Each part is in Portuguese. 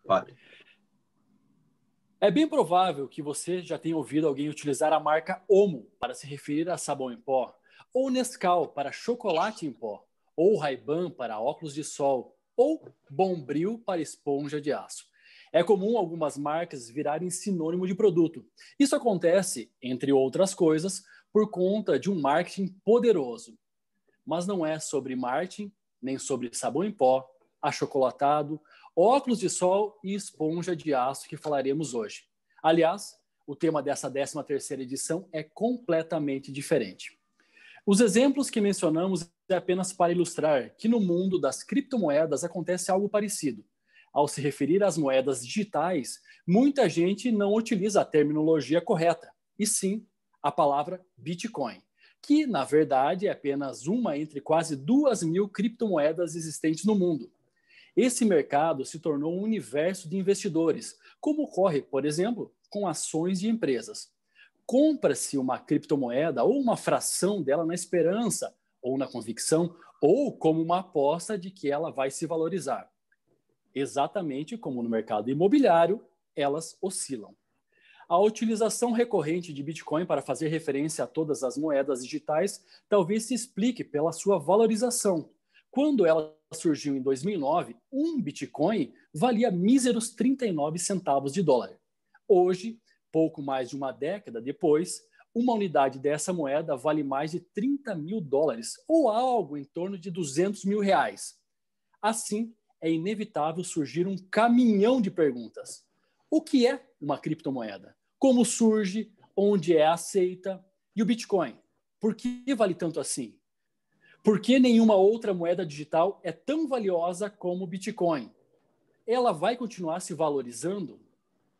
Pode. É bem provável que você já tenha ouvido alguém utilizar a marca Omo para se referir a sabão em pó, ou Nescau para chocolate em pó, ou Ray-Ban para óculos de sol, ou Bombril para esponja de aço. É comum algumas marcas virarem sinônimo de produto. Isso acontece, entre outras coisas, por conta de um marketing poderoso. Mas não é sobre marketing, nem sobre sabão em pó, achocolatado, óculos de sol e esponja de aço que falaremos hoje. Aliás, o tema dessa 13ª edição é completamente diferente. Os exemplos que mencionamos é apenas para ilustrar que no mundo das criptomoedas acontece algo parecido. Ao se referir às moedas digitais, muita gente não utiliza a terminologia correta, e sim a palavra Bitcoin, que, na verdade, é apenas uma entre quase 2.000 criptomoedas existentes no mundo. Esse mercado se tornou um universo de investidores, como ocorre, por exemplo, com ações de empresas. Compra-se uma criptomoeda ou uma fração dela na esperança, ou na convicção, ou como uma aposta de que ela vai se valorizar. Exatamente como no mercado imobiliário, elas oscilam. A utilização recorrente de Bitcoin para fazer referência a todas as moedas digitais talvez se explique pela sua valorização. Quando ela surgiu em 2009, um Bitcoin valia míseros 39 centavos de dólar. Hoje, pouco mais de uma década depois, uma unidade dessa moeda vale mais de 30 mil dólares, ou algo em torno de 200 mil reais. Assim, é inevitável surgir um caminhão de perguntas. O que é uma criptomoeda? Como surge? Onde é aceita? E o Bitcoin? Por que vale tanto assim? Por que nenhuma outra moeda digital é tão valiosa como o Bitcoin? Ela vai continuar se valorizando?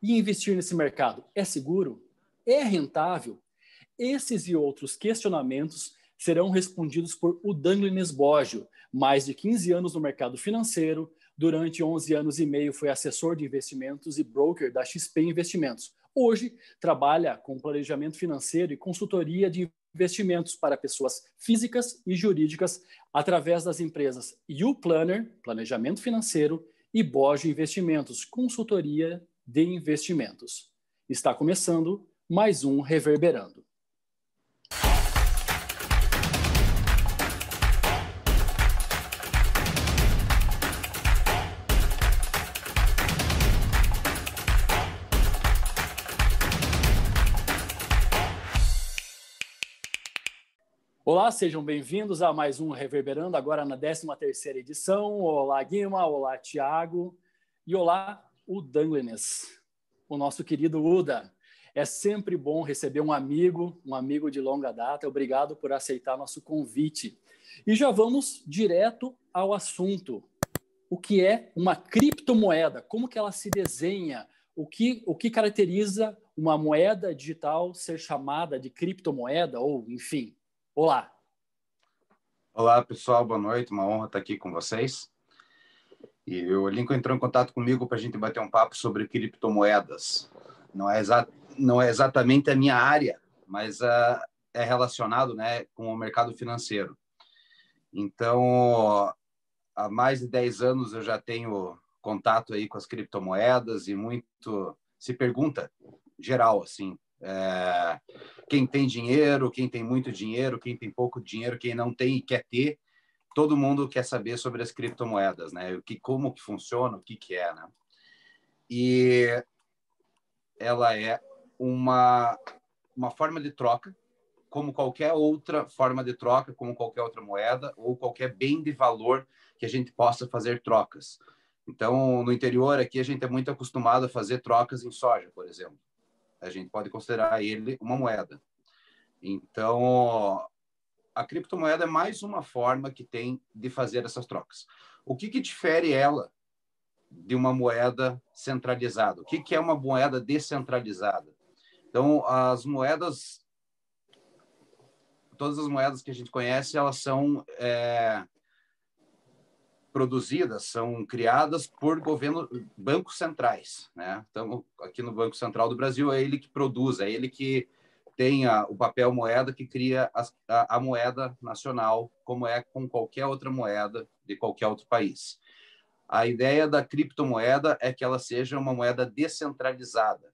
E investir nesse mercado é seguro? É rentável? Esses e outros questionamentos serão respondidos por Udanglenes Boggio, mais de 15 anos no mercado financeiro, durante 11 anos e meio foi assessor de investimentos e broker da XP Investimentos. Hoje, trabalha com planejamento financeiro e consultoria de investimentos para pessoas físicas e jurídicas através das empresas YouPlanner, planejamento financeiro, e Boggio Investimentos, consultoria de investimentos. Está começando mais um Reverberando. Olá, sejam bem-vindos a mais um Reverberando, agora na 13ª edição. Olá, Guima, olá, Thiago e olá, Udanglenes, o nosso querido Uda. É sempre bom receber um amigo de longa data. Obrigado por aceitar nosso convite. E já vamos direto ao assunto. O que é uma criptomoeda? Como que ela se desenha? O que caracteriza uma moeda digital ser chamada de criptomoeda ou, enfim... Olá. Olá, pessoal. Boa noite. Uma honra estar aqui com vocês. E o Lincoln entrou em contato comigo para a gente bater um papo sobre criptomoedas. Não é exatamente a minha área, mas é relacionado, né, com o mercado financeiro. Então, há mais de 10 anos eu já tenho contato aí com as criptomoedas e muito se pergunta, geral, assim, quem tem dinheiro, quem tem muito dinheiro, quem tem pouco dinheiro, quem não tem e quer ter, todo mundo quer saber sobre as criptomoedas, né? Como que funciona, o que é, né? E ela é uma forma de troca, como qualquer outra forma de troca, como qualquer outra moeda ou qualquer bem de valor que a gente possa fazer trocas. Então, no interior aqui, a gente é muito acostumado a fazer trocas em soja, por exemplo. A gente pode considerar ele uma moeda. Então, a criptomoeda é mais uma forma que tem de fazer essas trocas. O que difere ela de uma moeda centralizada? O que é uma moeda descentralizada? Então, todas as moedas que a gente conhece, elas são produzidas, são criadas por bancos centrais, né? Então, aqui no Banco Central do Brasil, é ele que produz, é ele que tem o papel moeda que cria a moeda nacional, como é com qualquer outra moeda de qualquer outro país. A ideia da criptomoeda é que ela seja uma moeda descentralizada,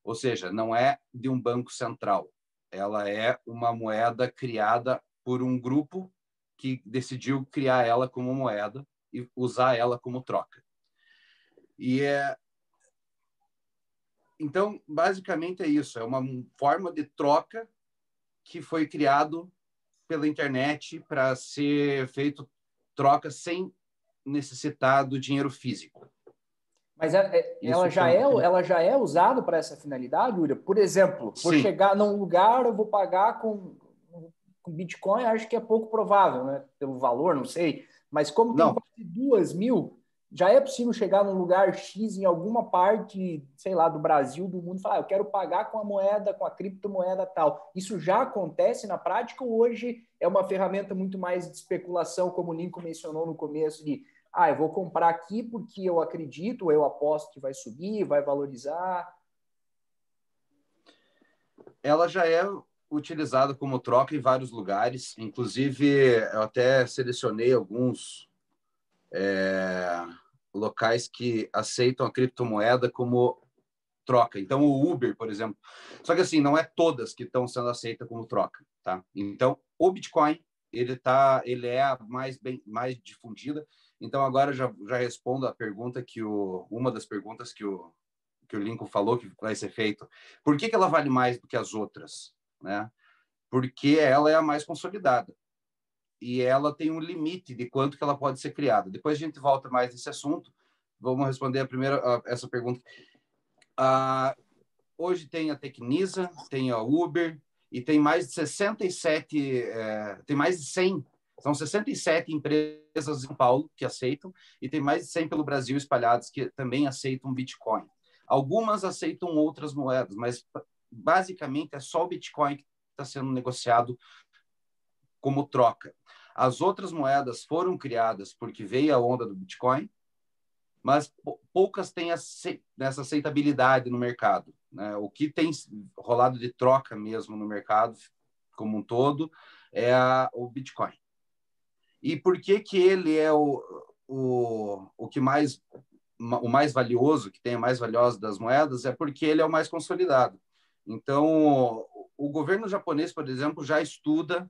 ou seja, não é de um banco central. Ela é uma moeda criada por um grupo que decidiu criar ela como moeda e usar ela como troca. Então, basicamente é isso. É uma forma de troca que foi criado pela internet para ser feito troca sem necessitar do dinheiro físico. Mas ela já é usada para essa finalidade, William? Por exemplo, vou chegar num lugar, eu vou pagar com Bitcoin, acho que é pouco provável, né? Pelo valor, não sei. Mas como tem quase 2.000, já é possível chegar num lugar X em alguma parte, sei lá, do Brasil, do mundo, e falar, eu quero pagar com a moeda, com a criptomoeda tal. Isso já acontece na prática ou hoje é uma ferramenta muito mais de especulação, como o Lincoln mencionou no começo, de eu vou comprar aqui porque eu acredito, eu aposto que vai subir, vai valorizar? Ela já é utilizada como troca em vários lugares. Inclusive, eu até selecionei alguns locais que aceitam a criptomoeda como troca. Então, o Uber, por exemplo. Só que, assim, não é todas que estão sendo aceitas como troca, tá? Então, o Bitcoin, ele é a mais difundida. Então, agora já respondo a pergunta uma das perguntas que o Lincoln falou que vai ser feito. Por que ela vale mais do que as outras? Né? Porque ela é a mais consolidada. E ela tem um limite de quanto que ela pode ser criada. Depois a gente volta mais nesse assunto. Vamos responder essa pergunta. Hoje tem a Tecnisa, tem a Uber, e tem mais de 67, tem mais de 100, são 67 empresas em São Paulo que aceitam, e tem mais de 100 pelo Brasil espalhadas que também aceitam Bitcoin. Algumas aceitam outras moedas, mas basicamente é só o Bitcoin que está sendo negociado como troca. As outras moedas foram criadas porque veio a onda do Bitcoin, mas poucas têm essa aceitabilidade no mercado. Né? O que tem rolado de troca mesmo no mercado como um todo é o Bitcoin. E por que ele é o mais valioso, que tem a mais valiosa das moedas? É porque ele é o mais consolidado. Então, o governo japonês, por exemplo, já estuda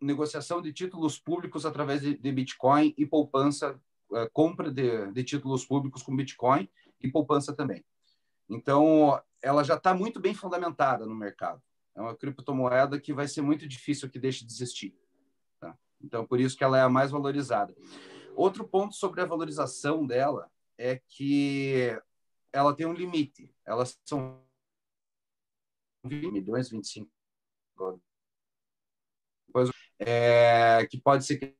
negociação de títulos públicos através de Bitcoin e poupança, compra de títulos públicos com Bitcoin e poupança também. Então, ela já está muito bem fundamentada no mercado. É uma criptomoeda que vai ser muito difícil que deixe de existir. Tá? Então, por isso que ela é a mais valorizada. Outro ponto sobre a valorização dela é que ela tem um limite. Elas são 20 milhões, 25 que pode ser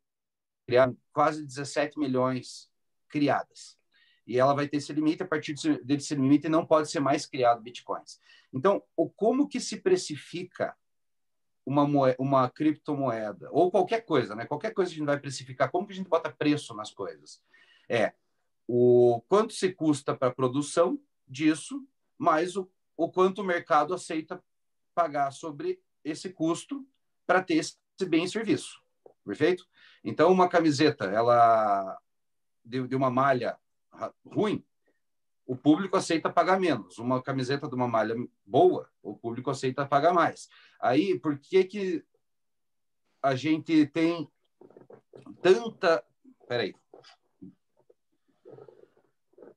criado quase 17 milhões criadas. E ela vai ter esse limite, a partir desse limite não pode ser mais criado bitcoins. Então, como que se precifica uma criptomoeda? Ou qualquer coisa, né? Qualquer coisa que a gente vai precificar, como que a gente bota preço nas coisas? O quanto se custa para a produção disso, mais o quanto o mercado aceita pagar sobre esse custo para ter esse bem e serviço. Perfeito? Então, uma camiseta, ela de uma malha ruim, o público aceita pagar menos. Uma camiseta de uma malha boa, o público aceita pagar mais. Aí, por que a gente tem tanta... Peraí.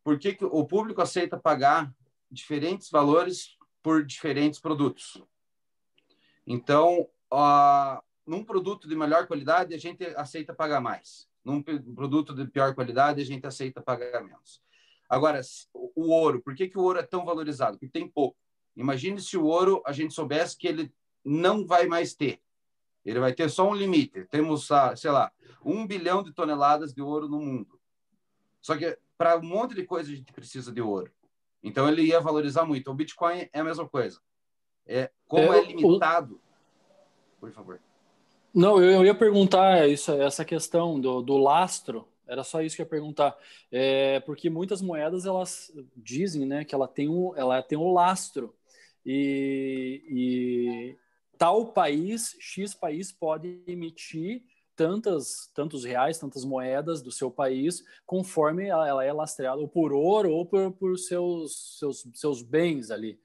Por que o público aceita pagar diferentes valores por diferentes produtos? Então, num produto de melhor qualidade, a gente aceita pagar mais. Num produto de pior qualidade, a gente aceita pagar menos. Agora, o ouro, por que o ouro é tão valorizado? Porque tem pouco. Imagine se o ouro, a gente soubesse que ele não vai mais ter. Ele vai ter só um limite. Temos, sei lá, 1 bilhão de toneladas de ouro no mundo. Só que para um monte de coisa a gente precisa de ouro. Então, ele ia valorizar muito. O Bitcoin é a mesma coisa. Como é limitado... Por favor. Não, eu ia perguntar essa questão do lastro, era só isso que eu ia perguntar. Porque muitas moedas, elas dizem, né, que ela tem um lastro. E tal país, X país, pode emitir tantos reais, tantas moedas do seu país, conforme ela é lastreada ou por ouro ou por seus bens ali.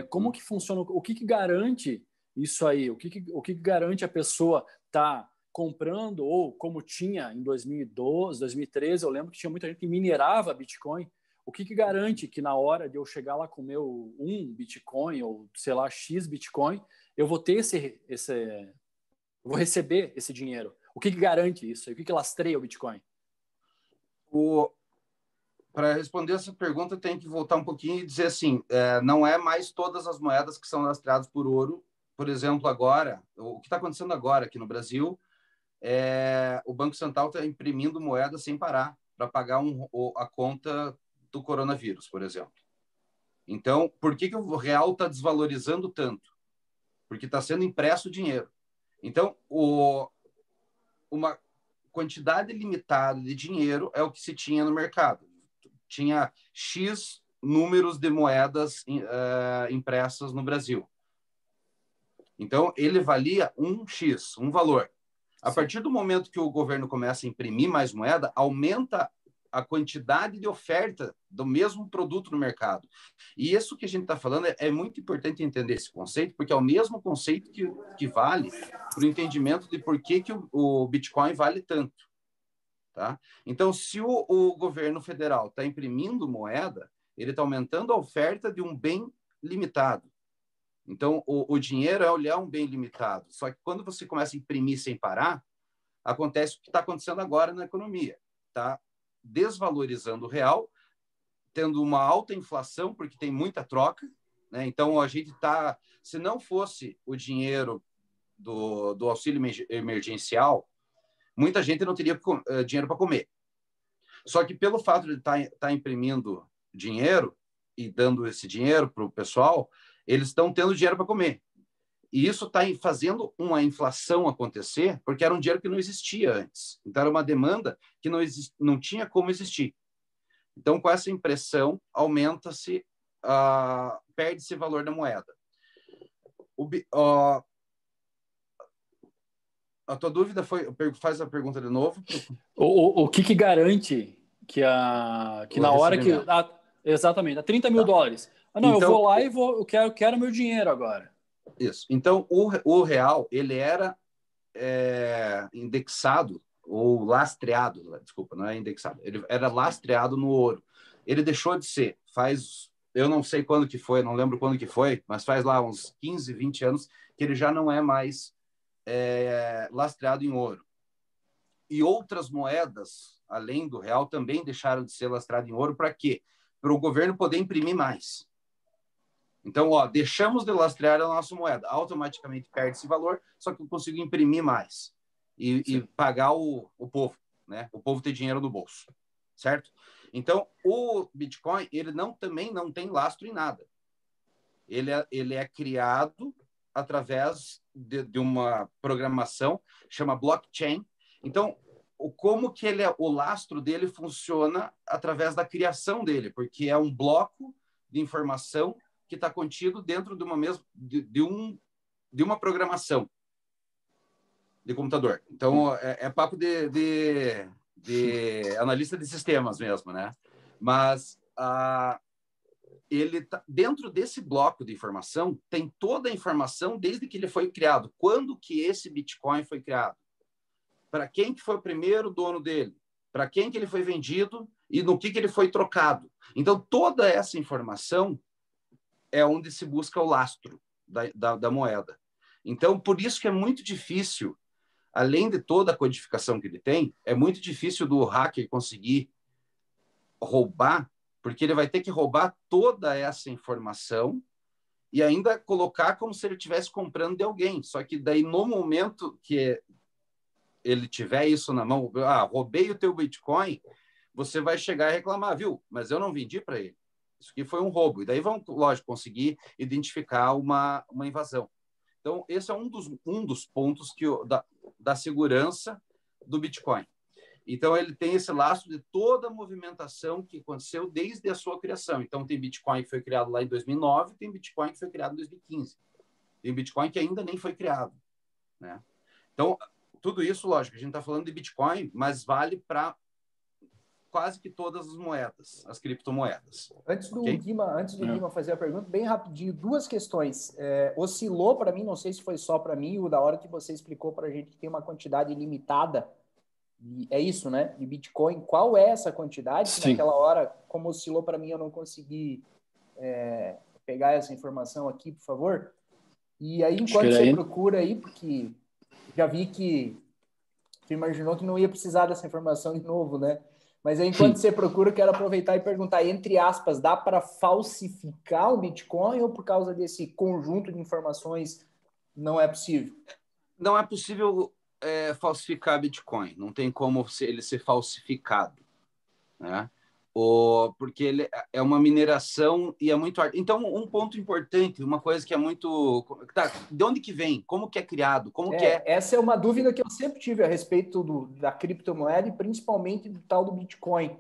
Como que funciona? O que garante isso aí? O que garante a pessoa estar comprando, ou como tinha em 2012, 2013, eu lembro que tinha muita gente que minerava Bitcoin. O que garante que na hora de eu chegar lá com o meu Bitcoin ou, sei lá, X Bitcoin, eu vou ter vou receber esse dinheiro? O que garante isso? O que lastreia o Bitcoin? Para responder essa pergunta, tem que voltar um pouquinho e dizer assim, não é mais todas as moedas que são lastreadas por ouro. Por exemplo, agora, o que está acontecendo agora aqui no Brasil, o Banco Central está imprimindo moeda sem parar para pagar a conta do coronavírus, por exemplo. Então, por que o real está desvalorizando tanto? Porque está sendo impresso dinheiro. Então, uma quantidade limitada de dinheiro é o que se tinha no mercado. Tinha X números de moedas impressas no Brasil. Então, ele valia um X, um valor. A partir do momento que o governo começa a imprimir mais moeda, aumenta a quantidade de oferta do mesmo produto no mercado. E isso que a gente está falando é muito importante entender esse conceito, porque é o mesmo conceito que vale para o entendimento de por que o Bitcoin vale tanto. Tá? Então, se o governo federal está imprimindo moeda, ele está aumentando a oferta de um bem limitado. Então, o dinheiro é um bem limitado. Só que quando você começa a imprimir sem parar, acontece o que está acontecendo agora na economia. Está desvalorizando o real, tendo uma alta inflação, porque tem muita troca. Né? Então, a gente está... Se não fosse o dinheiro do auxílio emergencial, muita gente não teria dinheiro para comer. Só que pelo fato de estar imprimindo dinheiro e dando esse dinheiro para o pessoal, eles estão tendo dinheiro para comer. E isso está fazendo uma inflação acontecer, porque era um dinheiro que não existia antes. Então, era uma demanda que não tinha como existir. Então, com essa impressão, aumenta-se, perde-se o valor da moeda. A tua dúvida foi... Faz a pergunta de novo. O que garante que na hora que... exatamente, a 30 mil dólares. Não, então, eu vou lá e eu quero meu dinheiro agora. Isso. Então, o real, ele era indexado ou lastreado, desculpa, não é indexado, ele era lastreado no ouro. Ele deixou de ser, eu não sei quando que foi, não lembro quando que foi, mas faz lá uns 15, 20 anos que ele já não é mais lastreado em ouro. E outras moedas, além do real, também deixaram de ser lastreadas em ouro. Para quê? Para o governo poder imprimir mais. Então, deixamos de lastrear a nossa moeda, automaticamente perde esse valor, só que eu consigo imprimir mais e pagar o povo, né? O povo ter dinheiro no bolso, certo? Então, o Bitcoin, ele também não tem lastro em nada. Ele é criado através de uma programação, chama blockchain. Então, como que o lastro dele funciona através da criação dele, porque é um bloco de informação que está contido dentro de uma programação de computador. Então, é papo de analista de sistemas mesmo, né? Mas ele dentro desse bloco de informação tem toda a informação desde que ele foi criado. Quando que esse Bitcoin foi criado? Para quem que foi o primeiro dono dele? Para quem que ele foi vendido e no que ele foi trocado? Então, toda essa informação é onde se busca o lastro da moeda. Então, por isso que é muito difícil, além de toda a codificação que ele tem, é muito difícil do hacker conseguir roubar, porque ele vai ter que roubar toda essa informação e ainda colocar como se ele estivesse comprando de alguém. Só que daí, no momento que ele tiver isso na mão, roubei o teu Bitcoin, você vai chegar e reclamar, viu? Mas eu não vendi para ele. Isso aqui foi um roubo. E daí vão, lógico, conseguir identificar uma invasão. Então, esse é um dos pontos da segurança do Bitcoin. Então, ele tem esse lastro de toda a movimentação que aconteceu desde a sua criação. Então, tem Bitcoin que foi criado lá em 2009, tem Bitcoin que foi criado em 2015. Tem Bitcoin que ainda nem foi criado. Né? Então, tudo isso, lógico, a gente está falando de Bitcoin, mas vale para quase que todas as moedas, as criptomoedas. Antes do okay? Guima fazer a pergunta, bem rapidinho, duas questões. Oscilou para mim, não sei se foi só para mim, ou da hora que você explicou para a gente que tem uma quantidade limitada, é isso, né? De Bitcoin. Qual é essa quantidade? Sim. Naquela hora, como oscilou para mim, eu não consegui pegar essa informação aqui, por favor. E aí, enquanto você procura aí, porque já vi que você imaginou que não ia precisar dessa informação de novo, né? Mas aí, enquanto você procura, eu quero aproveitar e perguntar, entre aspas, dá para falsificar o Bitcoin ou por causa desse conjunto de informações não é possível? Não é possível falsificar Bitcoin. Não tem como ele ser falsificado, né? Porque ele é uma mineração e é muito... Então, um ponto importante, uma coisa que é muito... Tá, de onde que vem? Como que é criado? Como que é? Essa é uma dúvida que eu sempre tive a respeito da criptomoeda e principalmente do tal do Bitcoin.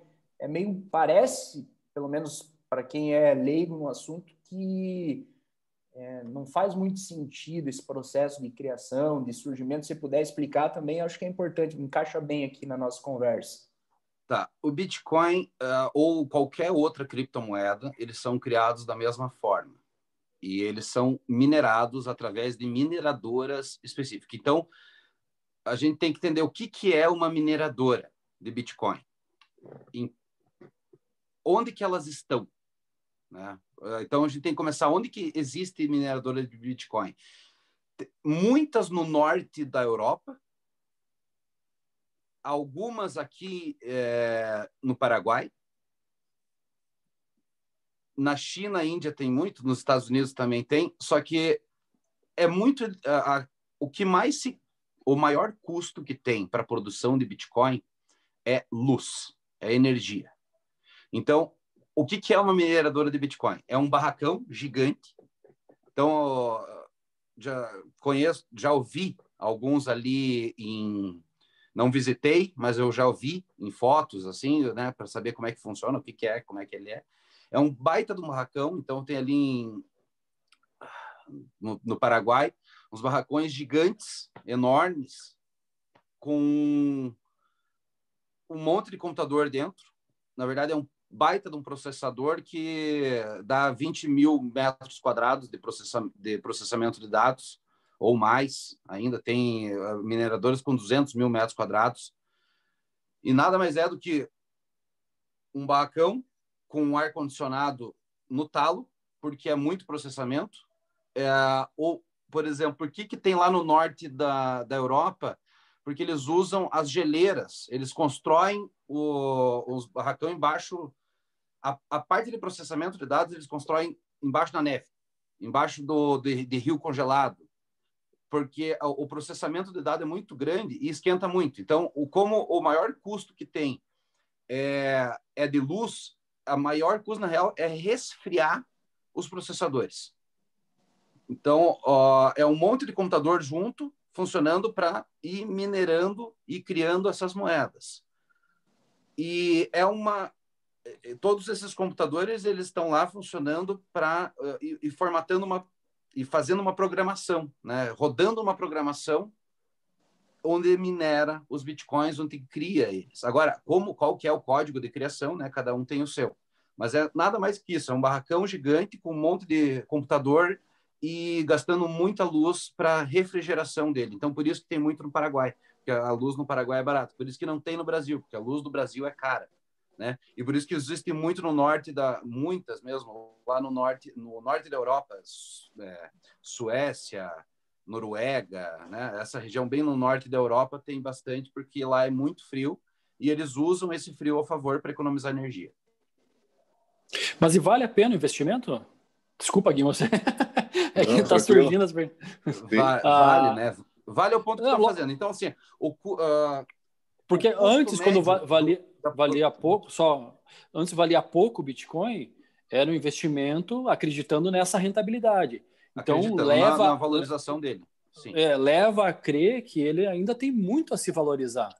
Parece, pelo menos para quem é leigo no assunto, que não faz muito sentido esse processo de criação, de surgimento. Se você puder explicar também, acho que é importante, encaixa bem aqui na nossa conversa. Tá. O Bitcoin ou qualquer outra criptomoeda, eles são criados da mesma forma. E eles são minerados através de mineradoras específicas. Então, a gente tem que entender o que é uma mineradora de Bitcoin. Onde que elas estão? Né? Então, a gente tem que começar onde que existe mineradora de Bitcoin. Muitas no norte da Europa, algumas aqui no Paraguai, na China, Índia tem muito, nos Estados Unidos também tem, só que é muito o que mais o maior custo que tem para a produção de Bitcoin é luz, é energia. Então, o que é uma mineradora de Bitcoin? É um barracão gigante. Então, já ouvi alguns ali não visitei, mas eu já ouvi em fotos, assim, né, para saber como é que funciona, o que é, como é que ele é. É um baita de um barracão, então tem ali no Paraguai uns barracões gigantes, enormes, com um monte de computador dentro. Na verdade, é um baita de um processador que dá 20 mil metros quadrados de processamento de dados, ou mais. Ainda tem mineradores com 200 mil metros quadrados. E nada mais é do que um barracão com um ar-condicionado no talo, porque é muito processamento. Ou, por exemplo, por que tem lá no norte da Europa? Porque eles usam as geleiras, eles constroem os barracão embaixo, a parte de processamento de dados eles constroem embaixo da neve, embaixo de rio congelado, porque o processamento de dados é muito grande e esquenta muito. Então, como o maior custo que tem é de luz, a maior custo, na real, é resfriar os processadores. Então, é um monte de computador junto, funcionando para ir minerando e criando essas moedas. E todos esses computadores, eles estão lá funcionando e formatando e fazendo uma programação, né? Rodando uma programação onde minera os bitcoins, onde cria eles. Agora, qual que é o código de criação, né? Cada um tem o seu. Mas é nada mais que isso, é um barracão gigante com um monte de computador e gastando muita luz para refrigeração dele. Então, por isso que tem muito no Paraguai, porque a luz no Paraguai é barata. Por isso que não tem no Brasil, porque a luz do Brasil é cara, né? E por isso que existe muito no norte muitas mesmo, lá no norte da Europa, Suécia, Noruega, né? Essa região bem no norte da Europa tem bastante, porque lá é muito frio e eles usam esse frio a favor para economizar energia. Mas e vale a pena o investimento? Desculpa, Gui, você é que está surgindo as perguntas. Vale, né? Vale o ponto que estão fazendo. Então, assim, porque antes, quando valia pouco, antes valia pouco o Bitcoin, era um investimento acreditando nessa rentabilidade. Então, na valorização dele. Sim. Leva a crer que ele ainda tem muito a se valorizar.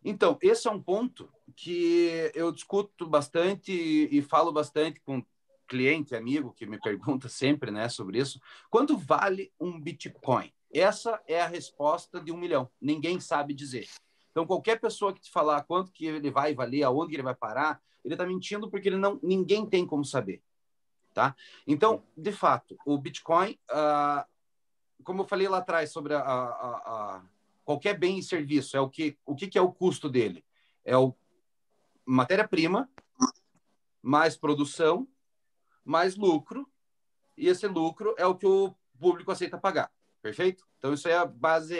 Então, esse é um ponto que eu discuto bastante e falo bastante com cliente, amigo, que me pergunta sempre, né, sobre isso. Quanto vale um Bitcoin? Essa é a resposta de 1 milhão. Ninguém sabe dizer. Então, qualquer pessoa que te falar quanto que ele vai valer, aonde que ele vai parar, ele está mentindo porque ninguém tem como saber. Tá? Então, de fato, o Bitcoin, como eu falei lá atrás sobre qualquer bem e serviço, o que é o custo dele? É o matéria-prima, mais produção, mais lucro, e esse lucro é o que o público aceita pagar. Perfeito? Então, isso é a base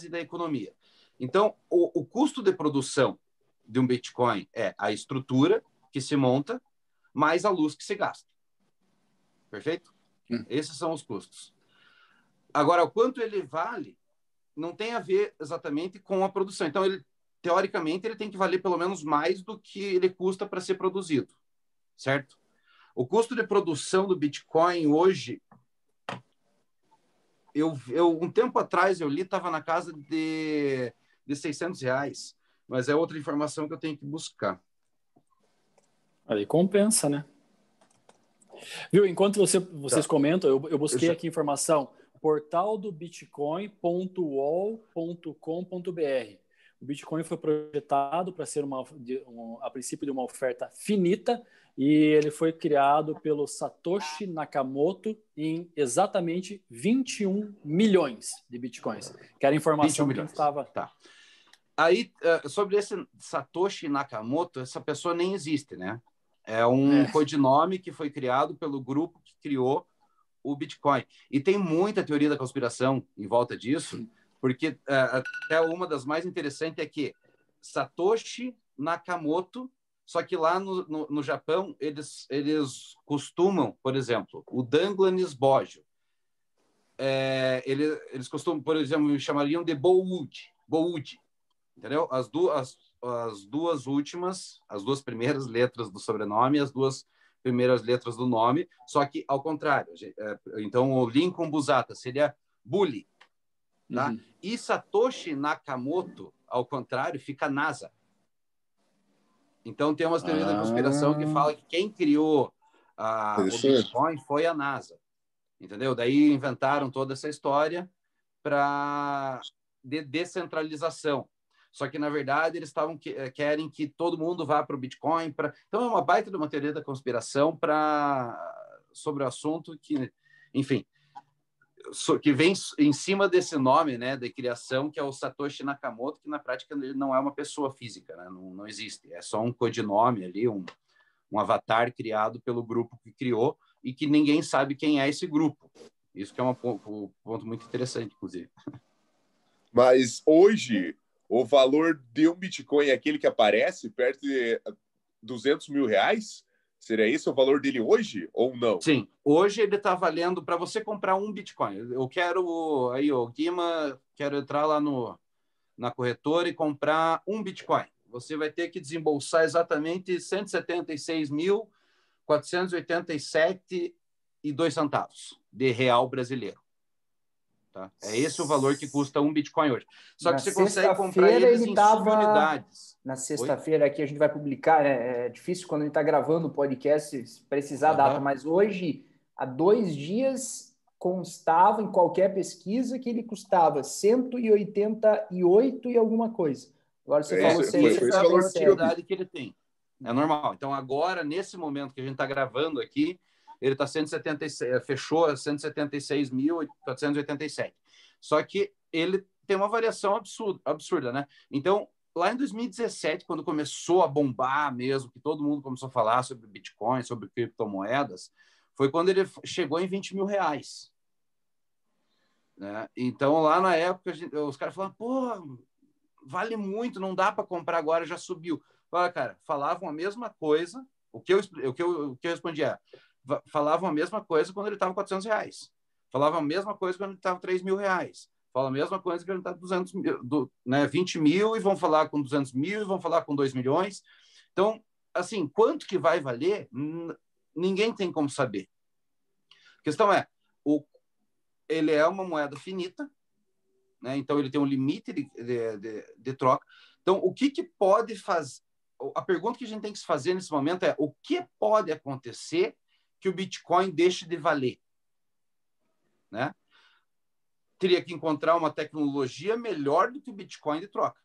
da economia. Então, o custo de produção de um Bitcoin é a estrutura que se monta mais a luz que se gasta. Perfeito? Esses são os custos. Agora, o quanto ele vale não tem a ver exatamente com a produção. Então, teoricamente, ele tem que valer pelo menos mais do que ele custa para ser produzido. Certo? O custo de produção do Bitcoin hoje, um tempo atrás eu li, estava na casa de R$600, mas é outra informação que eu tenho que buscar. Aí compensa, né? Viu? Enquanto vocês comentam, eu busquei aqui informação, portaldobitcoin.wall.com.br. O Bitcoin foi projetado para ser a princípio de uma oferta finita, e ele foi criado pelo Satoshi Nakamoto em exatamente 21 milhões de Bitcoins. Que era a informação que estava... Tá. Aí, sobre esse Satoshi Nakamoto, essa pessoa nem existe, né? É um codinome que foi criado pelo grupo que criou o Bitcoin. E tem muita teoria da conspiração em volta disso, porque até uma das mais interessantes é que Satoshi Nakamoto, só que lá no Japão, eles costumam, por exemplo, o Douglas Bojo, eles costumam, por exemplo, chamariam de Bowood, entendeu? As duas últimas, as duas primeiras letras do sobrenome, as duas primeiras letras do nome, só que ao contrário. Então, o Lincoln Busata seria Bully, tá? Uhum. E Satoshi Nakamoto, ao contrário, fica NASA. Então, tem umas teorias da conspiração que fala que quem criou o Bitcoin foi a NASA, entendeu? Daí inventaram toda essa história de descentralização. Só que, na verdade, eles querem que todo mundo vá para o Bitcoin. Então, é uma baita de uma teoria da conspiração sobre o assunto que, enfim, que vem em cima desse nome, né, de criação, que é o Satoshi Nakamoto, que, na prática, ele não é uma pessoa física, né? Não existe. É só um codinome ali, um avatar criado pelo grupo que criou e que ninguém sabe quem é esse grupo. Isso que é um ponto muito interessante, inclusive. Mas, hoje... o valor de um Bitcoin é aquele que aparece perto de R$200 mil? Seria esse o valor dele hoje ou não? Sim, hoje ele está valendo para você comprar um Bitcoin. Eu quero, aí, Guima, quero entrar lá na corretora e comprar um Bitcoin. Você vai ter que desembolsar exatamente R$176.487,02 de real brasileiro. Tá? É esse o valor que custa um Bitcoin hoje. Só que você consegue comprar eles em subunidades. Na sexta-feira aqui a gente vai publicar, né? É difícil quando a gente está gravando o podcast precisar a data, mas hoje, há 2 dias, constava em qualquer pesquisa que ele custava 188 e alguma coisa. Agora você falou essa é a velocidade que ele tem. É normal. Então, agora, nesse momento que a gente está gravando aqui, ele está fechou a 176.487. Só que ele tem uma variação absurda, né? Então, lá em 2017, quando começou a bombar mesmo, que todo mundo começou a falar sobre Bitcoin, sobre criptomoedas, foi quando ele chegou em R$20 mil. Né? Então, lá na época, os caras falaram, pô, vale muito, não dá para comprar agora, já subiu. Olha, cara, falavam a mesma coisa, o que eu respondi é, falavam a mesma coisa quando ele estava R$400. Falavam a mesma coisa quando ele estava R$3 mil. Falam a mesma coisa quando ele está 200 mil, 20 mil, e vão falar com 200 mil, e vão falar com 2 milhões. Então, assim, quanto que vai valer, ninguém tem como saber. A questão é, ele é uma moeda finita, né? Então ele tem um limite de troca. Então, o que pode fazer? A pergunta que a gente tem que se fazer nesse momento é, o que pode acontecer que o Bitcoin deixe de valer, né? teria que encontrar uma tecnologia melhor do que o Bitcoin de troca.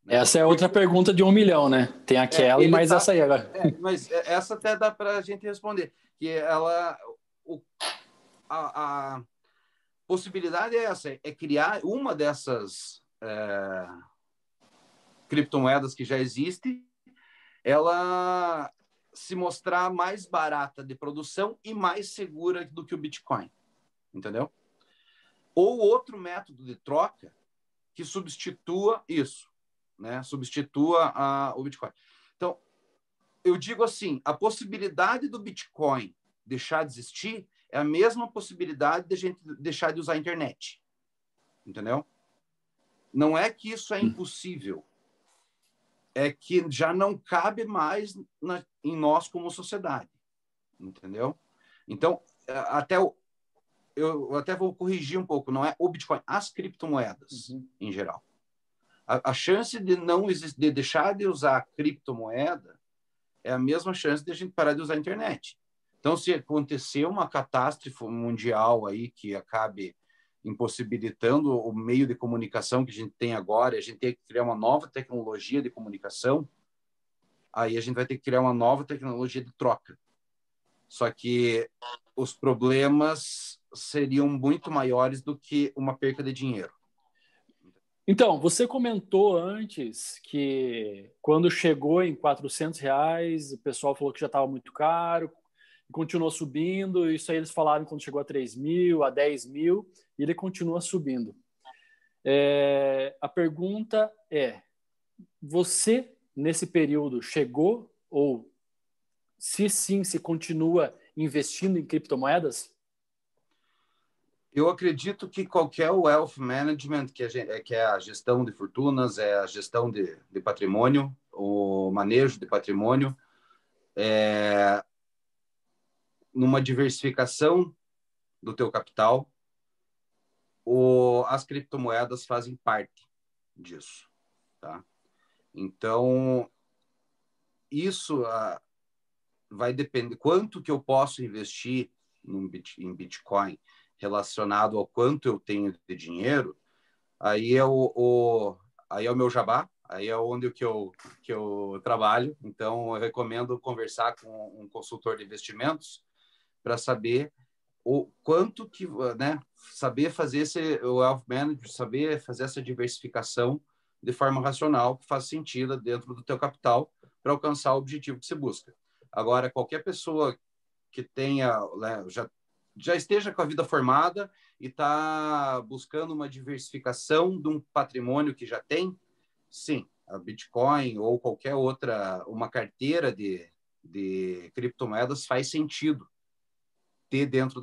Né? Essa é outra pergunta de 1 milhão, né? Tem aquela e mais essa aí agora. Mas essa até dá para a gente responder. Que a possibilidade é essa, é criar uma dessas criptomoedas que já existe, ela se mostrar mais barata de produção e mais segura do que o Bitcoin. Entendeu? Ou outro método de troca que substitua isso, né? Substitua o Bitcoin. Então, eu digo assim, a possibilidade do Bitcoin deixar de existir é a mesma possibilidade de a gente deixar de usar a internet. Entendeu? Não é que isso é impossível, é que já não cabe mais em nós como sociedade. Entendeu? Então, eu até vou corrigir um pouco, não é o Bitcoin, as criptomoedas em geral. A chance de de deixar de usar a criptomoeda é a mesma chance de a gente parar de usar a internet. Então, se acontecer uma catástrofe mundial aí que acabe impossibilitando o meio de comunicação que a gente tem agora, a gente tem que criar uma nova tecnologia de comunicação, aí a gente vai ter que criar uma nova tecnologia de troca. Só que os problemas seriam muito maiores do que uma perca de dinheiro. Então, você comentou antes que quando chegou em R$400, o pessoal falou que já estava muito caro, continuou subindo, isso aí eles falaram quando chegou a 3 mil, a 10 mil, e ele continua subindo. A pergunta é, você, nesse período, chegou ou, se sim, se continua investindo em criptomoedas? Eu acredito que qualquer wealth management, que é a gestão de fortunas, é a gestão de patrimônio, o manejo de patrimônio, numa diversificação do teu capital, as criptomoedas fazem parte disso. Tá? Então, isso vai depender quanto que eu posso investir em Bitcoin relacionado ao quanto eu tenho de dinheiro, aí é o meu jabá, aí é onde que eu trabalho. Então, eu recomendo conversar com um consultor de investimentos para saber o quanto que, né, saber fazer esse wealth management, saber fazer essa diversificação de forma racional, que faz sentido dentro do teu capital para alcançar o objetivo que você busca. Agora, qualquer pessoa que tenha, né, já esteja com a vida formada e está buscando uma diversificação de um patrimônio que já tem, sim, a Bitcoin ou qualquer outra, uma carteira de criptomoedas faz sentido ter dentro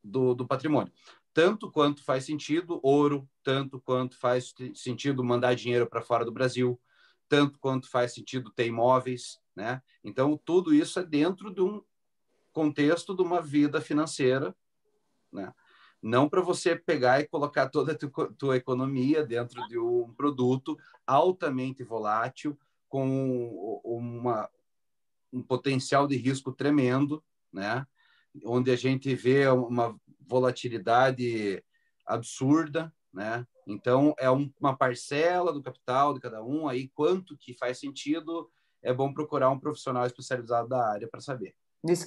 do patrimônio. Tanto quanto faz sentido ouro, tanto quanto faz sentido mandar dinheiro para fora do Brasil, tanto quanto faz sentido ter imóveis, né? Então, tudo isso é dentro de um contexto de uma vida financeira, né? Não para você pegar e colocar toda a tua economia dentro de um produto altamente volátil, com um potencial de risco tremendo, né? Onde a gente vê uma volatilidade absurda, né? Então, é uma parcela do capital de cada um, aí quanto que faz sentido, é bom procurar um profissional especializado da área para saber. Nesse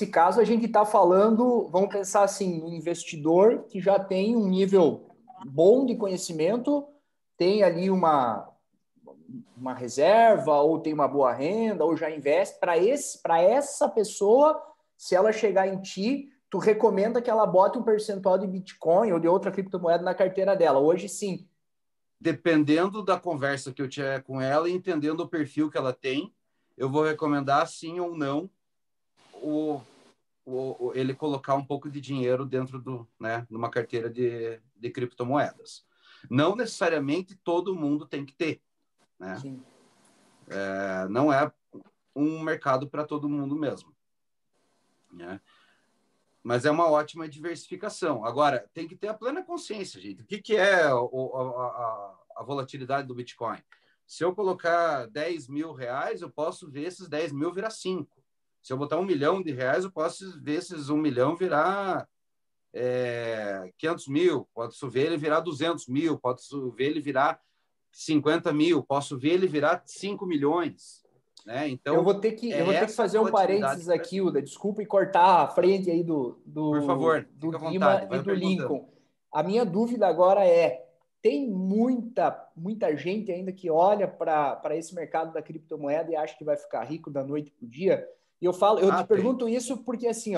caso, a gente está falando, vamos pensar assim, um investidor que já tem um nível bom de conhecimento, tem ali uma reserva, ou tem uma boa renda, ou já investe. Para essa pessoa, se ela chegar em ti, tu recomenda que ela bote um percentual de Bitcoin ou de outra criptomoeda na carteira dela. Hoje, sim. Dependendo da conversa que eu tiver com ela e entendendo o perfil que ela tem, eu vou recomendar, sim ou não, ele colocar um pouco de dinheiro dentro né, numa carteira de criptomoedas. Não necessariamente todo mundo tem que ter, né? Sim. Não é um mercado para todo mundo mesmo, né? Mas é uma ótima diversificação. Agora, tem que ter a plena consciência, gente. O que é a volatilidade do Bitcoin? Se eu colocar 10 mil reais, eu posso ver esses 10 mil virar 5. Se eu botar R$1 milhão, eu posso ver esses 1 milhão virar 500 mil, posso ver ele virar 200 mil, posso ver ele virar 50 mil, posso ver ele virar 5 milhões. Né? Então, eu vou ter que fazer um parênteses aqui, Uda, desculpa, e cortar a frente aí Por favor, do Guima e do Lincoln. A minha dúvida agora tem muita gente ainda que olha para esse mercado da criptomoeda e acha que vai ficar rico da noite para o dia? E eu te pergunto isso porque, assim,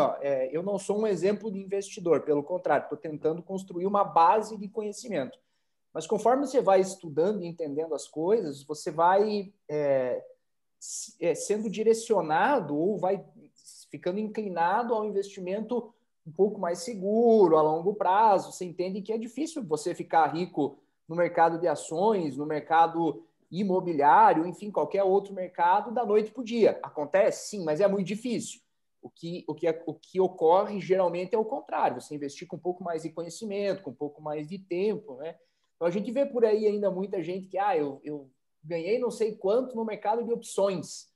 eu não sou um exemplo de investidor, pelo contrário, estou tentando construir uma base de conhecimento. Mas conforme você vai estudando e entendendo as coisas, você vai sendo direcionado ou vai ficando inclinado ao investimento um pouco mais seguro, a longo prazo. Você entende que é difícil você ficar rico no mercado de ações, no mercado imobiliário, enfim, qualquer outro mercado da noite para o dia. Acontece? Sim, mas é muito difícil. O que ocorre geralmente é o contrário. Você investir com um pouco mais de conhecimento, com um pouco mais de tempo, né? Então a gente vê por aí ainda muita gente que eu ganhei não sei quanto no mercado de opções.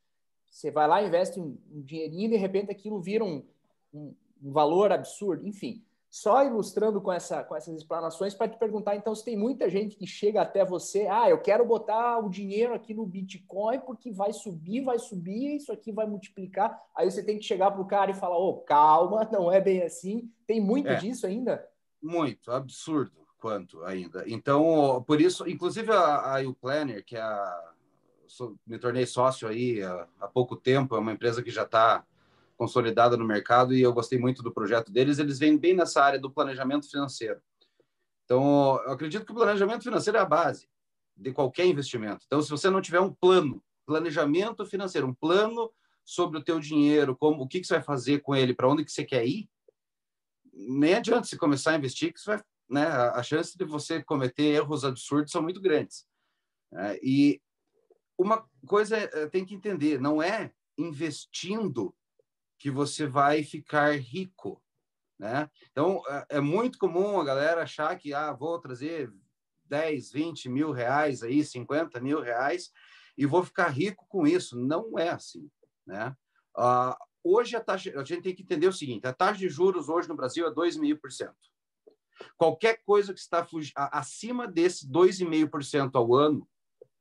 Você vai lá, investe um dinheirinho e de repente aquilo vira um valor absurdo. Enfim, só ilustrando com essas explanações para te perguntar, então, se tem muita gente que chega até você, eu quero botar o dinheiro aqui no Bitcoin porque vai subir, isso aqui vai multiplicar. Aí você tem que chegar para o cara e falar, calma, não é bem assim. Tem muito disso ainda? Muito, absurdo quanto ainda. Então, por isso, inclusive a YouPlanner, que me tornei sócio aí há pouco tempo, é uma empresa que já está consolidada no mercado e eu gostei muito do projeto deles. Eles vêm bem nessa área do planejamento financeiro. Então, eu acredito que o planejamento financeiro é a base de qualquer investimento. Então, se você não tiver um planejamento financeiro, um plano sobre o teu dinheiro, o que você vai fazer com ele, para onde que você quer ir, nem adianta você começar a investir, que você vai, né, a chance de você cometer erros absurdos são muito grandes. E uma coisa tem que entender, não é investindo que você vai ficar rico, né? Então, é muito comum a galera achar que vou trazer 10, 20 mil reais, aí, 50 mil reais e vou ficar rico com isso. Não é assim, né? Hoje a gente tem que entender o seguinte, a taxa de juros hoje no Brasil é 2,5%. Qualquer coisa que está acima desse 2,5% ao ano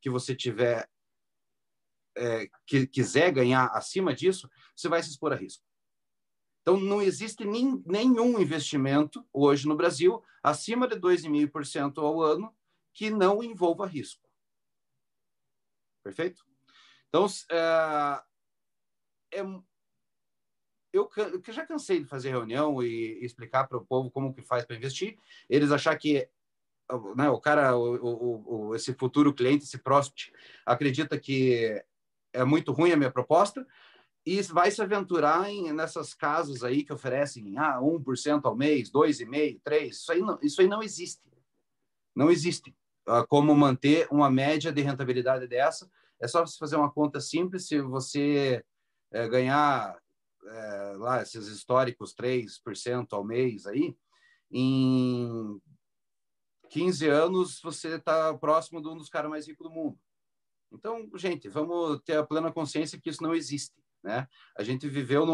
que você tiver que quiser ganhar acima disso, você vai se expor a risco. Então, não existe nenhum investimento hoje no Brasil acima de 2,5% ao ano que não envolva risco. Perfeito? Então, eu já cansei de fazer reunião e explicar para o povo como que faz para investir. Eles achar que o cara, esse futuro cliente, esse prospect, acredita que é muito ruim a minha proposta e vai se aventurar nessas casas aí que oferecem 1% ao mês, 2,5%, 3%. Isso aí não existe. Não existe. Como manter uma média de rentabilidade dessa. É só você fazer uma conta simples. Se você ganhar lá esses históricos 3% ao mês aí, em 15 anos você está próximo de um dos caras mais ricos do mundo. Então, gente, vamos ter a plena consciência que isso não existe, né? A gente viveu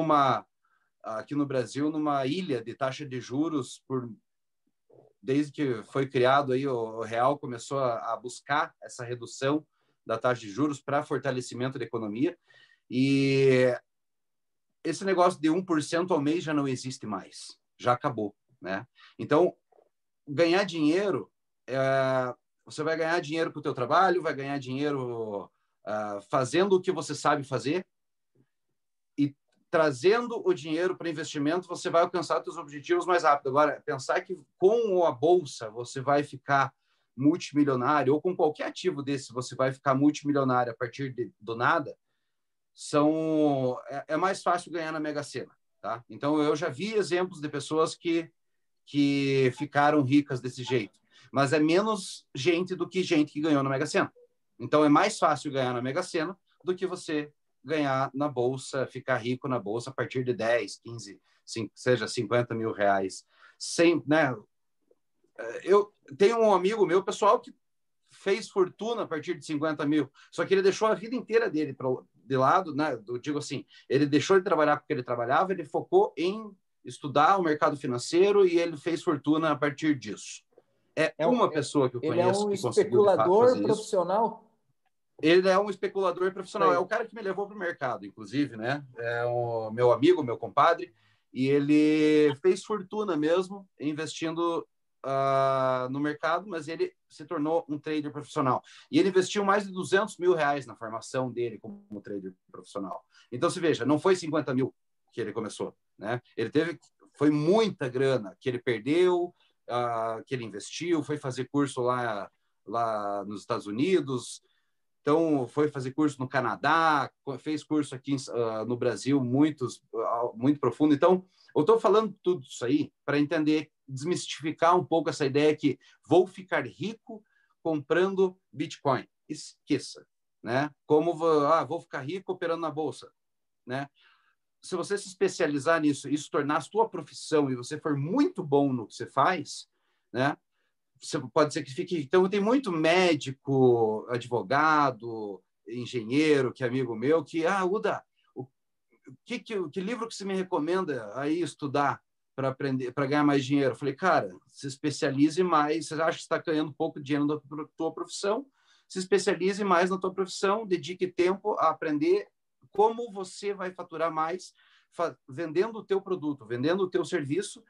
aqui no Brasil numa ilha de taxa de juros desde que foi criado aí o real começou a buscar essa redução da taxa de juros para fortalecimento da economia e esse negócio de 1% ao mês já não existe mais, já acabou, né? Então, ganhar dinheiro, você vai ganhar dinheiro com o teu trabalho, vai ganhar dinheiro fazendo o que você sabe fazer e trazendo o dinheiro para investimento, você vai alcançar os seus objetivos mais rápido. Agora, pensar que com a bolsa você vai ficar multimilionário ou com qualquer ativo desse você vai ficar multimilionário a partir do nada, é mais fácil ganhar na Mega Sena, tá? Então, eu já vi exemplos de pessoas que ficaram ricas desse jeito, mas é menos gente do que gente que ganhou na Mega Sena. Então, é mais fácil ganhar na Mega Sena do que você ganhar na Bolsa, ficar rico na Bolsa a partir de 10, 15, seja 50 mil reais. Né? Eu tenho um amigo meu, pessoal, que fez fortuna a partir de 50 mil, só que ele deixou a vida inteira dele de lado, né? Eu digo assim, ele deixou de trabalhar porque ele trabalhava, ele focou em estudar o mercado financeiro e ele fez fortuna a partir disso. É uma pessoa que eu conheço que conseguiu de fato fazer isso. Ele é um especulador profissional? Ele é um especulador profissional. É o cara que me levou para o mercado, inclusive, né? É o meu amigo, meu compadre, e ele fez fortuna mesmo investindo no mercado, mas ele se tornou um trader profissional. E ele investiu mais de R$200 mil na formação dele como trader profissional. Então, se veja, não foi 50 mil que ele começou, né? Foi muita grana que ele perdeu, que ele investiu, foi fazer curso lá nos Estados Unidos, então foi fazer curso no Canadá, fez curso aqui no Brasil, muito profundo. Então, eu estou falando tudo isso aí para entender, desmistificar um pouco essa ideia que vou ficar rico comprando Bitcoin. Esqueça, né? Como vou ficar rico operando na bolsa, né? Se você se especializar nisso, isso tornar a sua profissão e você for muito bom no que você faz, né? Você pode ser que fique... Então, tem muito médico, advogado, engenheiro, que é amigo meu, que, Uda, que livro que você me recomenda aí estudar para aprender, para ganhar mais dinheiro? Eu falei, cara, se especialize mais. Você acha que está ganhando pouco dinheiro na tua profissão? Se especialize mais na tua profissão, dedique tempo a aprender como você vai faturar mais vendendo o teu produto, vendendo o teu serviço,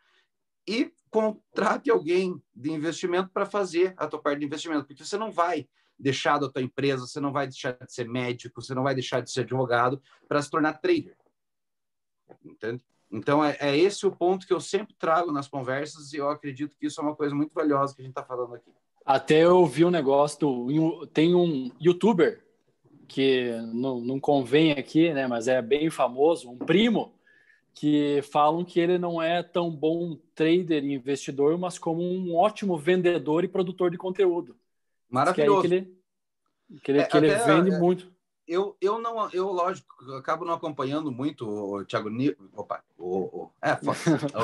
e contrate alguém de investimento para fazer a tua parte de investimento, porque você não vai deixar da tua empresa, você não vai deixar de ser médico, você não vai deixar de ser advogado para se tornar trader. Entende? Então, é esse o ponto que eu sempre trago nas conversas, e eu acredito que isso é uma coisa muito valiosa que a gente está falando aqui. Até eu vi um negócio, tem um youtuber que não convém aqui, né, mas é bem famoso, um primo, que falam que ele não é tão bom trader e investidor, mas como um ótimo vendedor e produtor de conteúdo. Maravilhoso. Que ele vende muito. Eu, lógico, acabo não acompanhando muito o Thiago Negro. O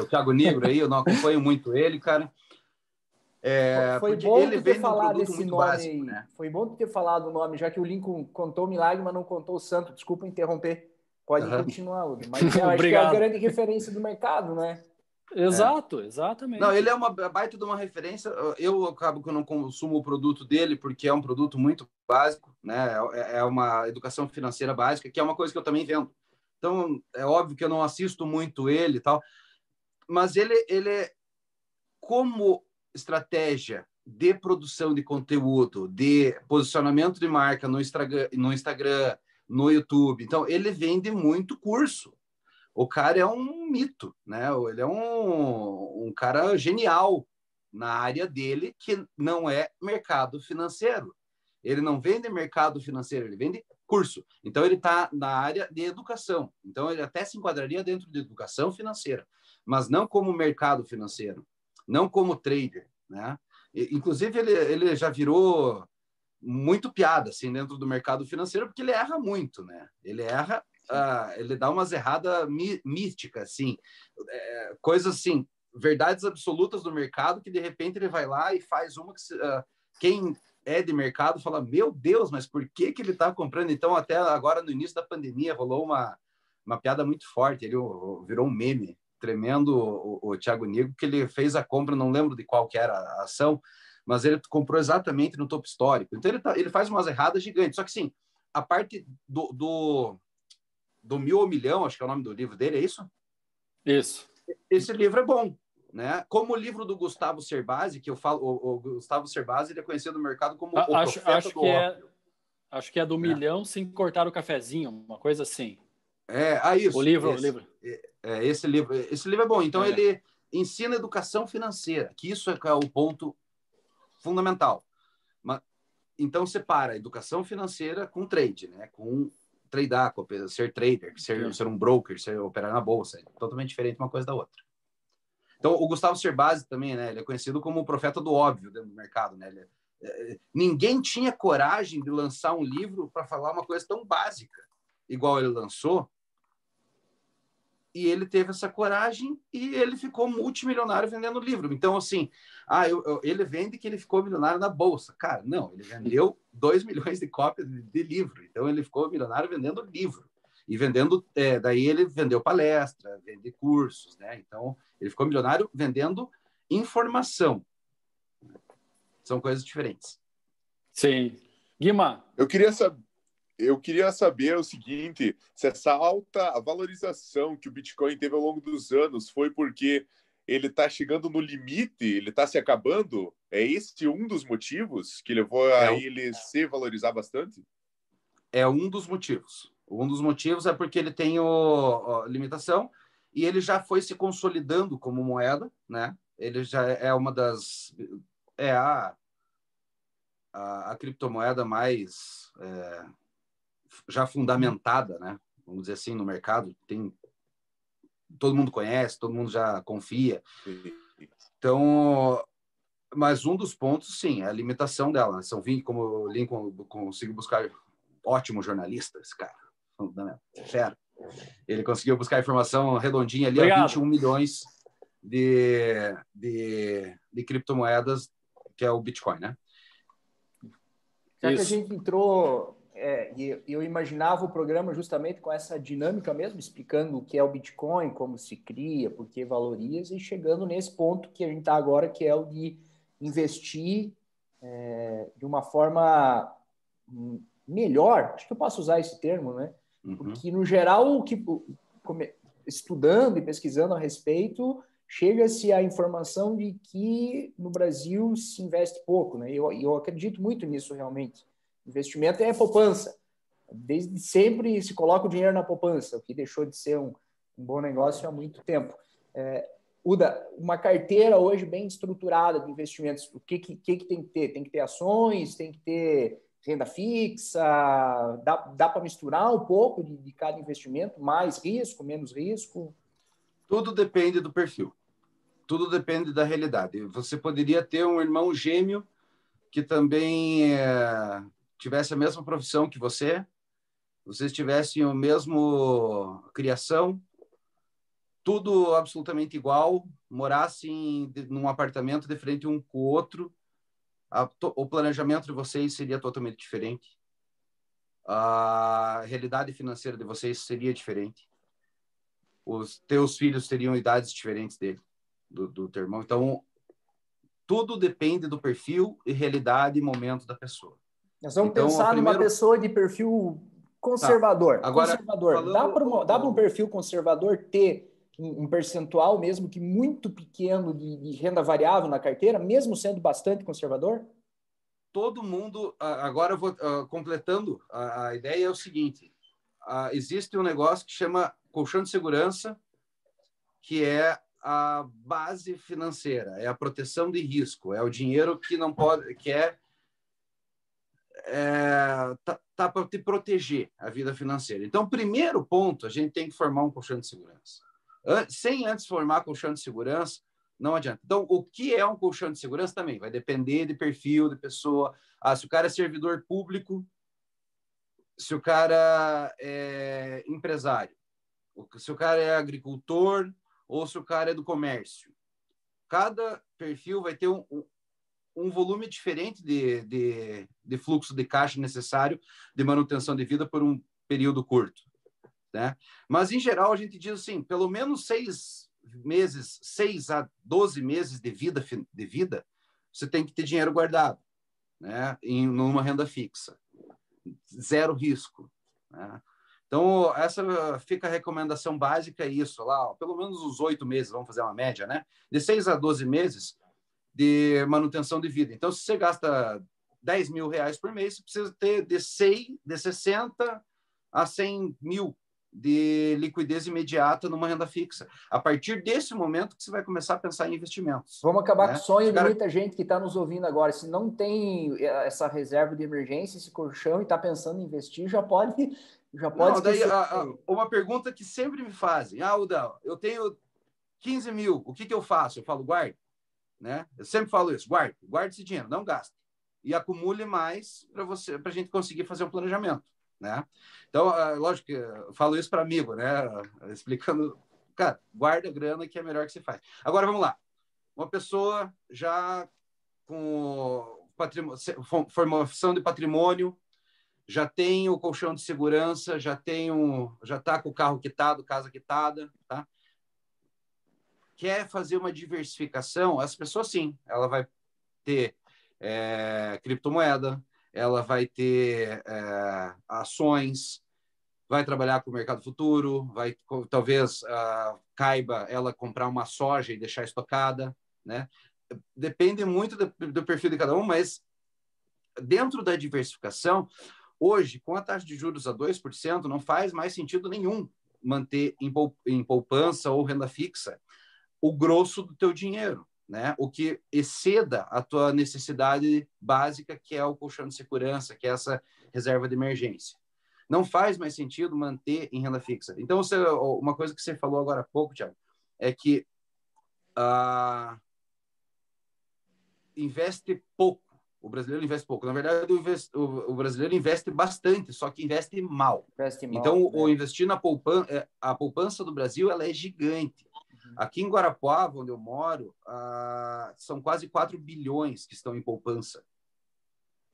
Thiago Negro aí, eu não acompanho muito ele, cara. Foi bom ele ter falado esse nome básico, aí. né? Foi bom ter falado o nome, já que o Lincoln contou o milagre, mas não contou o santo. Desculpa interromper. Pode continuar, Uda. Mas eu acho que é a grande referência do mercado, né? Exato, exatamente. Não, ele é uma baita de uma referência. Eu acabo que eu não consumo o produto dele porque é um produto muito básico, né? É uma educação financeira básica, que é uma coisa que eu também vendo. Então, é óbvio que eu não assisto muito ele e tal, mas ele como estratégia de produção de conteúdo, de posicionamento de marca no Instagram, no YouTube. Então, ele vende muito curso. O cara é um mito, né? Ele é um cara genial na área dele, que não é mercado financeiro. Ele não vende mercado financeiro, ele vende curso. Então, ele está na área de educação. Então, ele até se enquadraria dentro de educação financeira, mas não como mercado financeiro, não como trader, né? Inclusive, ele já virou muito piada assim, dentro do mercado financeiro, porque ele erra muito, né? Ele erra, ele dá umas erradas místicas, assim, coisas assim, verdades absolutas do mercado, que de repente ele vai lá e faz uma que quem é de mercado fala, meu Deus, mas por que ele está comprando? Então, até agora, no início da pandemia, rolou uma piada muito forte, ele virou um meme tremendo, o Thiago Negro, que ele fez a compra, não lembro de qual que era a ação, mas ele comprou exatamente no topo histórico. Então, ele faz umas erradas gigantes. Só que, sim, a parte do 1000 ao milhão, acho que é o nome do livro dele, é isso? Isso. Esse livro é bom, né? Como o livro do Gustavo Cerbasi, que eu falo, o Gustavo Cerbasi, ele é conhecido no mercado como o profeta do ópio. Acho que é do milhão sem cortar o cafezinho, uma coisa assim. Isso. O livro. Esse livro é bom. Então, ele ensina educação financeira, que isso é o ponto fundamental. Então, separa a educação financeira com trade, né? Com tradear, ser trader, ser um broker, operar na bolsa. É totalmente diferente uma coisa da outra. Então, o Gustavo Cerbasi também, né? Ele é conhecido como o profeta do óbvio dentro do mercado, né? Ninguém tinha coragem de lançar um livro para falar uma coisa tão básica, igual ele lançou. E ele teve essa coragem e ele ficou multimilionário vendendo livro. Então, assim, ele vende que ele ficou milionário na bolsa. Cara, não, ele vendeu 2 milhões de cópias de livro. Então, ele ficou milionário vendendo livro. E vendendo, daí ele vendeu palestra, vende cursos, né? Então, ele ficou milionário vendendo informação. São coisas diferentes. Sim. Guima. Eu queria saber o seguinte, se essa alta valorização que o Bitcoin teve ao longo dos anos foi porque ele está chegando no limite, ele está se acabando? É esse um dos motivos que levou a ele se valorizar bastante? É um dos motivos. Um dos motivos é porque ele tem a limitação e ele já foi se consolidando como moeda, né? Ele já é uma das... É a criptomoeda mais já fundamentada, né? Vamos dizer assim, no mercado. Todo mundo conhece, todo mundo já confia. Então, mas um dos pontos, sim, é a limitação dela. Né? São 20, como o Lincoln conseguiu buscar, ótimo jornalista, esse cara, fera. Ele conseguiu buscar informação redondinha ali, a 21 milhões de criptomoedas, que é o Bitcoin, né? Já que a gente entrou, e eu imaginava o programa justamente com essa dinâmica mesmo, explicando o que é o Bitcoin, como se cria, por que valoriza, e chegando nesse ponto que a gente está agora, que é o de investir de uma forma melhor, acho que eu posso usar esse termo, né? Porque, no geral, estudando e pesquisando a respeito, chega-se à informação de que no Brasil se investe pouco, né? Eu acredito muito nisso, realmente. Investimento é poupança. Desde sempre se coloca o dinheiro na poupança, o que deixou de ser um bom negócio há muito tempo. Uda, uma carteira hoje bem estruturada de investimentos, o que tem que ter? Tem que ter ações, tem que ter renda fixa, dá para misturar um pouco de cada investimento, mais risco, menos risco? Tudo depende do perfil. Tudo depende da realidade. Você poderia ter um irmão gêmeo que também tivesse a mesma profissão que vocês tivessem a mesma criação, tudo absolutamente igual, morassem num apartamento de frente um com o outro, o planejamento de vocês seria totalmente diferente. A realidade financeira de vocês seria diferente. Os teus filhos teriam idades diferentes dele. Do teu irmão. Então, tudo depende do perfil e realidade e momento da pessoa. Nós vamos pensar numa pessoa de perfil conservador. Tá. Agora, conservador. Dá para um perfil conservador ter um percentual, mesmo que muito pequeno, de renda variável na carteira, mesmo sendo bastante conservador? Todo mundo... Agora, eu vou completando. A ideia é o seguinte. Existe um negócio que chama colchão de segurança, que é a base financeira, é a proteção de risco, é o dinheiro que não pode, que tá para te proteger a vida financeira. Então, primeiro ponto, a gente tem que formar um colchão de segurança. Sem antes formar colchão de segurança, não adianta. Então, o que é um colchão de segurança também vai depender de perfil de pessoa. Se o cara é servidor público, se o cara é empresário, se o cara é agricultor, ou se o cara é do comércio. Cada perfil vai ter um volume diferente de fluxo de caixa necessário de manutenção de vida por um período curto. Né? Mas, em geral, a gente diz assim, pelo menos 6 a 12 meses de vida, você tem que ter dinheiro guardado, né? Numa renda fixa. 0 risco. Né? Então, essa fica a recomendação básica, é isso, lá, pelo menos os 8 meses, vamos fazer uma média, né? De 6 a 12 meses de manutenção de vida. Então, se você gasta 10 mil reais por mês, você precisa ter de 60 a 100 mil de liquidez imediata numa renda fixa. A partir desse momento que você vai começar a pensar em investimentos. Vamos acabar com o sonho de muita gente que está nos ouvindo agora. Se não tem essa reserva de emergência, esse colchão, e está pensando em investir, já pode não, daí, uma pergunta que sempre me fazem. Uda, eu tenho 15 mil, o que eu faço? Eu falo, guarde. Né? Eu sempre falo isso, guarde esse dinheiro, não gaste. E acumule mais para a gente conseguir fazer um planejamento. Né? Então, lógico que eu falo isso para amigo, né? Explicando, cara, guarda a grana que é melhor que você faz. Agora, vamos lá. Uma pessoa já com formação de patrimônio, já tem o colchão de segurança, já está com o carro quitado, casa quitada, tá? Quer fazer uma diversificação? As pessoas, sim, ela vai ter criptomoeda, ela vai ter ações, vai trabalhar com o mercado futuro, talvez caiba ela comprar uma soja e deixar estocada, né? Depende muito do perfil de cada um, mas dentro da diversificação, hoje, com a taxa de juros a 2%, não faz mais sentido nenhum manter em poupança ou renda fixa o grosso do teu dinheiro, né? O que exceda a tua necessidade básica, que é o colchão de segurança, que é essa reserva de emergência. Não faz mais sentido manter em renda fixa. Então, uma coisa que você falou agora há pouco, Thiago, é que investe pouco. O brasileiro investe pouco. Na verdade, o brasileiro investe bastante, só que investe mal. Então, o investir na poupança, a poupança do Brasil, ela é gigante. Aqui em Guarapuava, onde eu moro, são quase 4 bilhões que estão em poupança.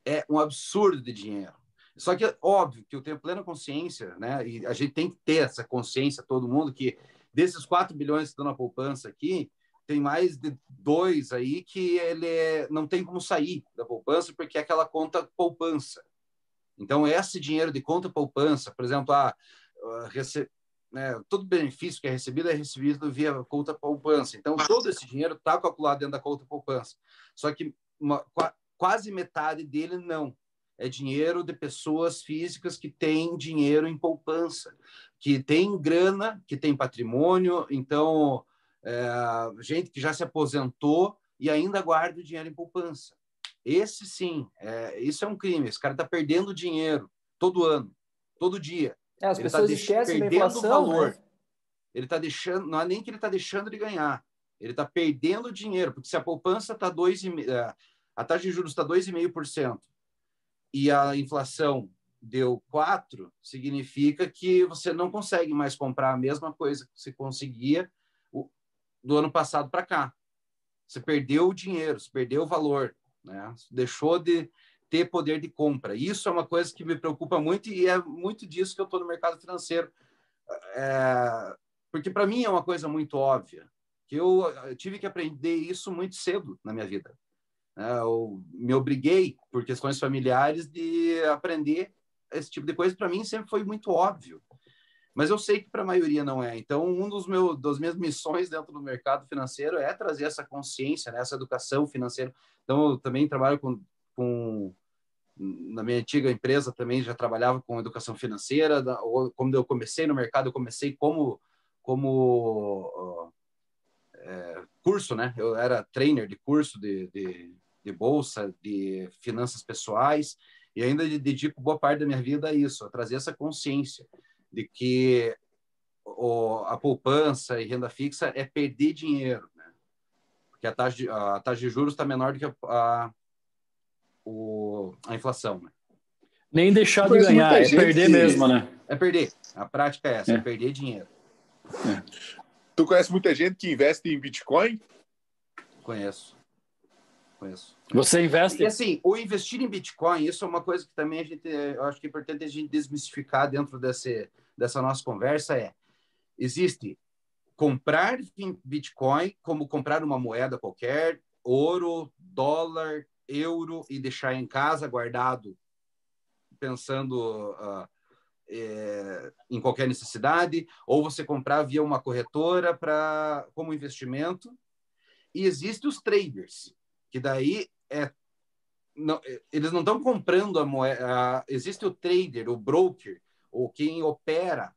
É um absurdo de dinheiro. Só que é óbvio que eu tenho plena consciência, né? E a gente tem que ter essa consciência, todo mundo, que desses 4 bilhões que estão na poupança aqui, tem mais de 2 aí que não tem como sair da poupança, porque é aquela conta poupança. Então, esse dinheiro de conta poupança, por exemplo, todo benefício que é recebido via conta poupança. Então, todo esse dinheiro está calculado dentro da conta poupança. Só que quase metade dele não. É dinheiro de pessoas físicas que têm dinheiro em poupança, que tem grana, que tem patrimônio. Então, gente que já se aposentou e ainda guarda o dinheiro em poupança. Esse, sim, isso é um crime. Esse cara está perdendo dinheiro todo ano, todo dia. As pessoas esquecem da inflação, valor. Né? Ele está deixando, não é nem que ele está deixando de ganhar, ele está perdendo dinheiro, porque se a poupança está 2,5%, a taxa de juros está 2,5% e a inflação deu 4%, significa que você não consegue mais comprar a mesma coisa que você conseguia do ano passado para cá. Você perdeu o dinheiro, você perdeu o valor, né? Deixou de ter poder de compra. Isso é uma coisa que me preocupa muito e é muito disso que eu estou no mercado financeiro. Porque para mim é uma coisa muito óbvia, que eu tive que aprender isso muito cedo na minha vida. Eu me obriguei, por questões familiares, de aprender esse tipo de coisa. Para mim sempre foi muito óbvio. Mas eu sei que para a maioria não é. Então, das minhas missões dentro do mercado financeiro é trazer essa consciência, né? Essa educação financeira. Então, eu também trabalho na minha antiga empresa, também já trabalhava com educação financeira. Quando eu comecei no mercado, eu comecei como curso, né? Eu era trainer de curso de bolsa, de finanças pessoais, e ainda dedico boa parte da minha vida a isso, a trazer essa consciência de que a poupança e renda fixa é perder dinheiro, né? Porque a taxa de juros está menor do que a inflação, né? Nem deixar de ganhar, é perder mesmo, né? É perder. A prática é essa, é perder dinheiro. Tu conhece muita gente que investe em Bitcoin? Conheço. Você investe? E assim, o investir em Bitcoin, isso é uma coisa que também eu acho que é importante a gente desmistificar dentro dessa nossa conversa. Existe comprar Bitcoin como comprar uma moeda qualquer, ouro, dólar, euro, e deixar em casa guardado, pensando em qualquer necessidade, ou você comprar via uma corretora como investimento. E existem os traders, que daí eles não estão comprando a moeda. Existe o trader, o broker, ou quem opera,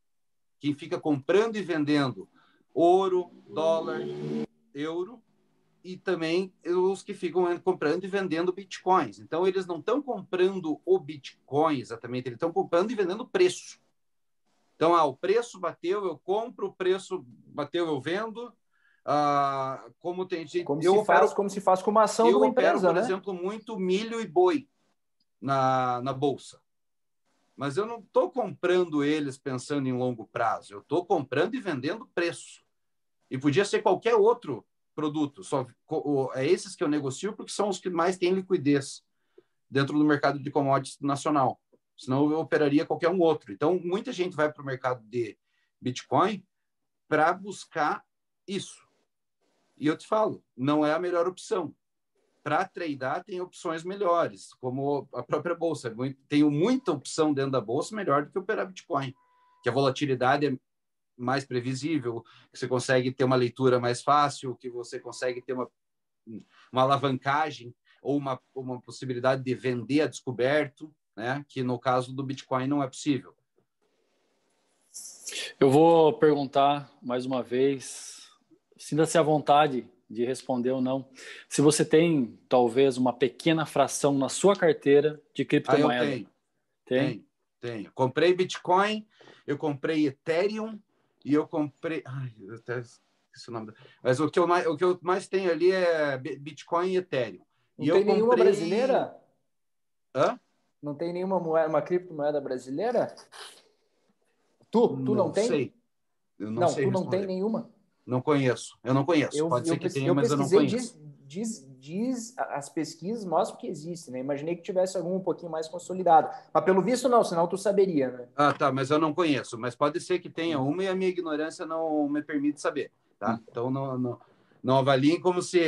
quem fica comprando e vendendo ouro, dólar, euro, e também os que ficam comprando e vendendo bitcoins. Então, eles não estão comprando o bitcoin exatamente, eles estão comprando e vendendo preço. Então, o preço bateu, eu compro, o preço bateu, eu vendo. Como tem gente... Como se faz com uma ação de uma empresa, eu opero, por né? exemplo, muito milho e boi na bolsa. Mas eu não estou comprando eles pensando em longo prazo. Eu estou comprando e vendendo preço. E podia ser qualquer outro produto. É esses que eu negocio porque são os que mais têm liquidez dentro do mercado de commodities nacional. senão eu operaria qualquer um outro. Então, muita gente vai para o mercado de Bitcoin para buscar isso. E eu te falo, não é a melhor opção. Para tradear, tem opções melhores, como a própria Bolsa. Tenho muita opção dentro da Bolsa melhor do que operar Bitcoin, que a volatilidade é mais previsível, que você consegue ter uma leitura mais fácil, que você consegue ter uma alavancagem ou uma possibilidade de vender a descoberto, né? Que no caso do Bitcoin não é possível. Eu vou perguntar mais uma vez, sinta-se à vontade de responder ou não, se você tem talvez uma pequena fração na sua carteira de criptomoeda. Eu tenho. Tenho. Comprei Bitcoin, eu comprei Ethereum e eu comprei... Ai, eu até esqueci o nome. Mas o que eu mais tenho ali é Bitcoin e Ethereum. Não tem nenhuma brasileira? Hã? Não tem nenhuma uma criptomoeda brasileira? Tu não tem? Sei. Eu não sei tu responder. Não tem nenhuma? Não conheço. Eu não conheço. Pode ser que tenha, mas eu não conheço. As pesquisas mostram que existe, né? Imaginei que tivesse algum um pouquinho mais consolidado. Mas pelo visto não, senão tu saberia, né? Ah, tá, mas eu não conheço. Mas pode ser que tenha uma e a minha ignorância não me permite saber, tá? Então não avaliem como se...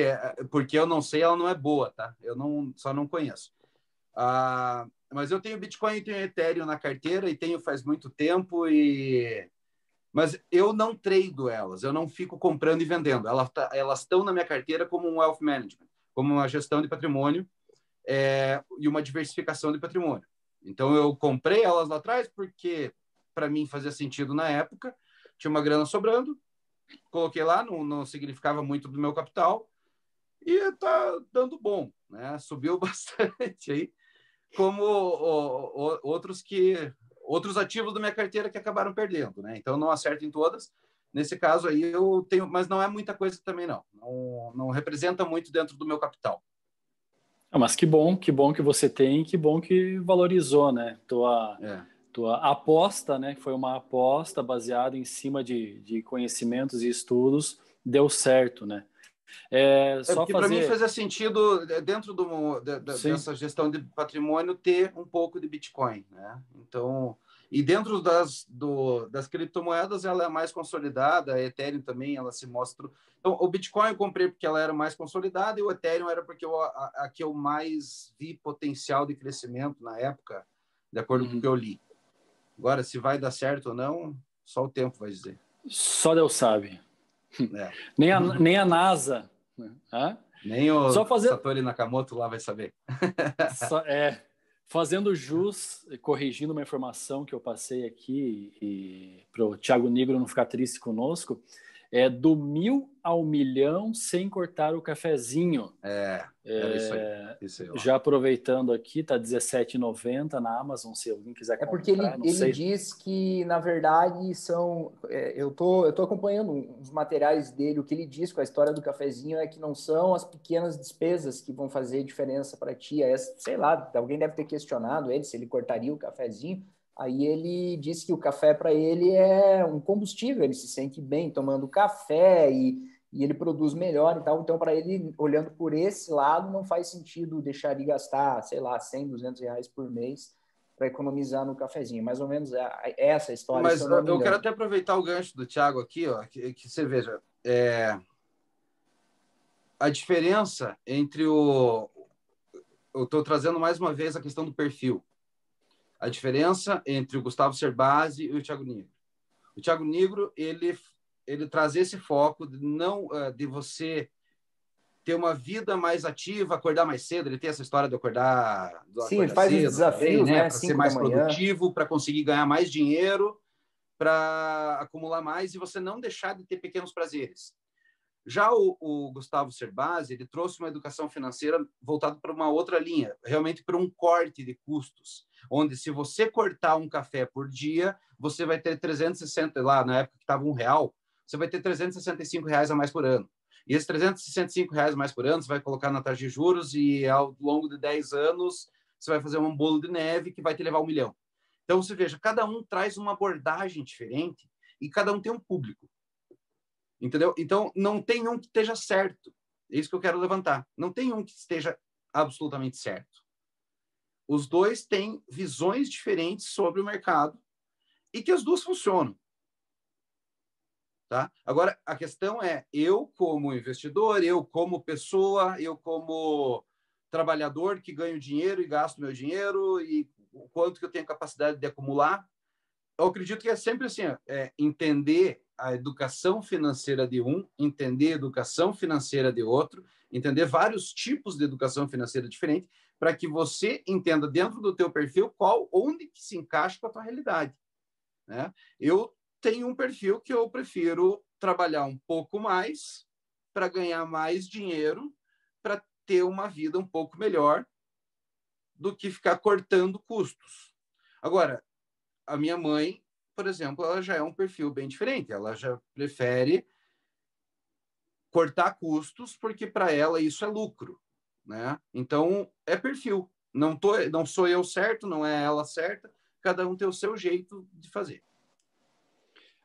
Porque eu não sei, ela não é boa, tá? Eu só não conheço. Mas eu tenho Bitcoin e tenho Ethereum na carteira e tenho faz muito tempo mas eu não trado elas, eu não fico comprando e vendendo. Elas estão na minha carteira como um wealth management, como uma gestão de patrimônio e uma diversificação de patrimônio. Então, eu comprei elas lá atrás porque, para mim, fazia sentido na época. Tinha uma grana sobrando, coloquei lá, não significava muito do meu capital e está dando bom, né? Subiu bastante aí, como outros ativos da minha carteira que acabaram perdendo, né? Então, não acerto em todas. Nesse caso aí, eu tenho... Mas não é muita coisa também, não. Não representa muito dentro do meu capital. Mas que bom que você tem, que bom que valorizou, né? Tua aposta, né? Foi uma aposta baseada em cima de conhecimentos e estudos, deu certo, né? Porque para mim fazia sentido, dentro dessa gestão de patrimônio, ter um pouco de Bitcoin, né? Então, e dentro das criptomoedas, ela é mais consolidada, a Ethereum também, ela se mostra... Então, o Bitcoin eu comprei porque ela era mais consolidada e o Ethereum era porque a que eu mais vi potencial de crescimento na época, de acordo com o que eu li. Agora, se vai dar certo ou não, só o tempo vai dizer. Só Deus sabe. Nem a NASA... Nem o Satoshi Nakamoto lá vai saber. Fazendo jus, corrigindo uma informação que eu passei aqui para o Thiago Nigro não ficar triste conosco, do 1.000 ao 1.000.000 sem cortar o cafezinho. Era isso aí. Já aproveitando aqui, tá R$17,90 na Amazon, se alguém quiser comprar. Porque ele diz que, na verdade, são... eu tô acompanhando uns materiais dele, o que ele diz com a história do cafezinho é que não são as pequenas despesas que vão fazer diferença para ti. Sei lá, alguém deve ter questionado ele se ele cortaria o cafezinho. Aí ele disse que o café para ele é um combustível, ele se sente bem tomando café e ele produz melhor e tal. Então, para ele, olhando por esse lado, não faz sentido deixar de gastar, sei lá, 100, R$200 por mês para economizar no cafezinho. Mais ou menos essa história. Mas eu quero até aproveitar o gancho do Thiago aqui, ó, que você veja. A diferença entre eu estou trazendo mais uma vez a questão do perfil. A diferença entre o Gustavo Cerbasi e o Thiago Nigro. O Thiago Nigro, ele traz esse foco de você ter uma vida mais ativa, acordar mais cedo. Ele tem essa história de acordar Sim, ele faz cedo, os desafios, né? Para 5 ser mais da manhã. produtivo, para conseguir ganhar mais dinheiro, para acumular mais e você não deixar de ter pequenos prazeres. Já o Gustavo Cerbasi, ele trouxe uma educação financeira voltada para uma outra linha, realmente para um corte de custos, onde se você cortar um café por dia, você vai ter 360, lá na época que estava R$1, você vai ter R$365 a mais por ano. E esses R$365 a mais por ano, você vai colocar na taxa de juros e ao longo de 10 anos, você vai fazer um bolo de neve que vai te levar 1 milhão. Então, você veja, cada um traz uma abordagem diferente e cada um tem um público. Entendeu? Então, não tem um que esteja certo. É isso que eu quero levantar. Não tem um que esteja absolutamente certo. os dois têm visões diferentes sobre o mercado e que as duas funcionam. Tá? Agora, a questão é, eu como investidor, eu como pessoa, eu como trabalhador que ganho dinheiro e gasto meu dinheiro e o quanto que eu tenho capacidade de acumular, eu acredito que é sempre assim, entender a educação financeira de um, entender a educação financeira de outro, entender vários tipos de educação financeira diferente, para que você entenda dentro do teu perfil onde que se encaixa com a tua realidade. Né? Eu tenho um perfil que eu prefiro trabalhar um pouco mais para ganhar mais dinheiro, para ter uma vida um pouco melhor do que ficar cortando custos. Agora, a minha mãe, por exemplo, ela já é um perfil bem diferente. Ela já prefere cortar custos porque para ela isso é lucro, né? Então é perfil. Não sou eu certo, não é ela certa. Cada um tem o seu jeito de fazer.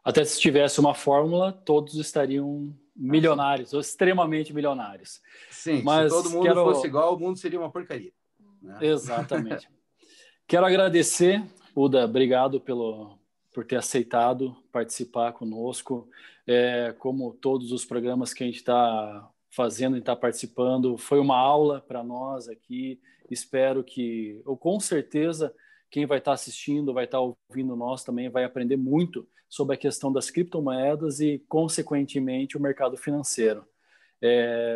Até se tivesse uma fórmula, todos estariam milionários, ou extremamente milionários. Sim, mas se todo mundo fosse igual, o mundo seria uma porcaria. Né? Exatamente. Quero agradecer, Uda, obrigado por ter aceitado participar conosco. Como todos os programas que a gente está fazendo e está participando, foi uma aula para nós aqui. Espero que, ou com certeza, quem vai estar assistindo, vai estar ouvindo nós também, vai aprender muito sobre a questão das criptomoedas e, consequentemente, o mercado financeiro.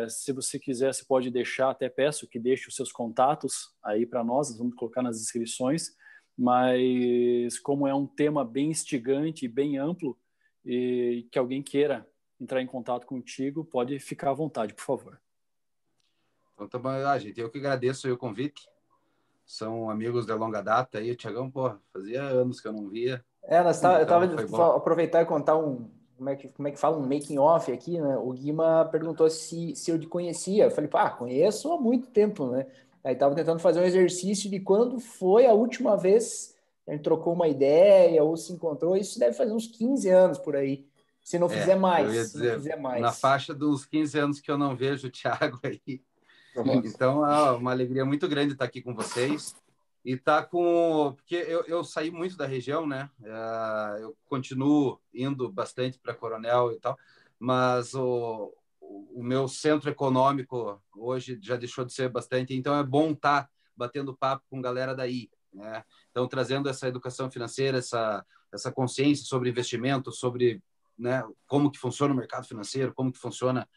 Se você quiser, você pode deixar, até peço que deixe os seus contatos aí para nós vamos colocar nas descrições, mas como é um tema bem instigante e bem amplo, e que alguém queira entrar em contato contigo, pode ficar à vontade, por favor. Então, tá bom, gente, eu que agradeço o convite. São amigos de longa data aí, o Thiagão, fazia anos que eu não via. Eu estava aproveitar e contar como é que fala, um making off aqui, né? O Guima perguntou se eu te conhecia. Eu falei, conheço há muito tempo, né? Aí estava tentando fazer um exercício de quando foi a última vez que a gente trocou uma ideia ou se encontrou. Isso deve fazer uns 15 anos por aí. Se não fizer mais. Eu ia dizer, na faixa dos 15 anos que eu não vejo o Thiago aí. Então, é uma alegria muito grande estar aqui com vocês. E tá porque eu saí muito da região, né? Eu continuo indo bastante para Coronel e tal, mas o meu centro econômico hoje já deixou de ser bastante, então é bom estar batendo papo com galera daí, né? Então, trazendo essa educação financeira, essa consciência sobre investimento, sobre, né, como que funciona o mercado financeiro, como que funciona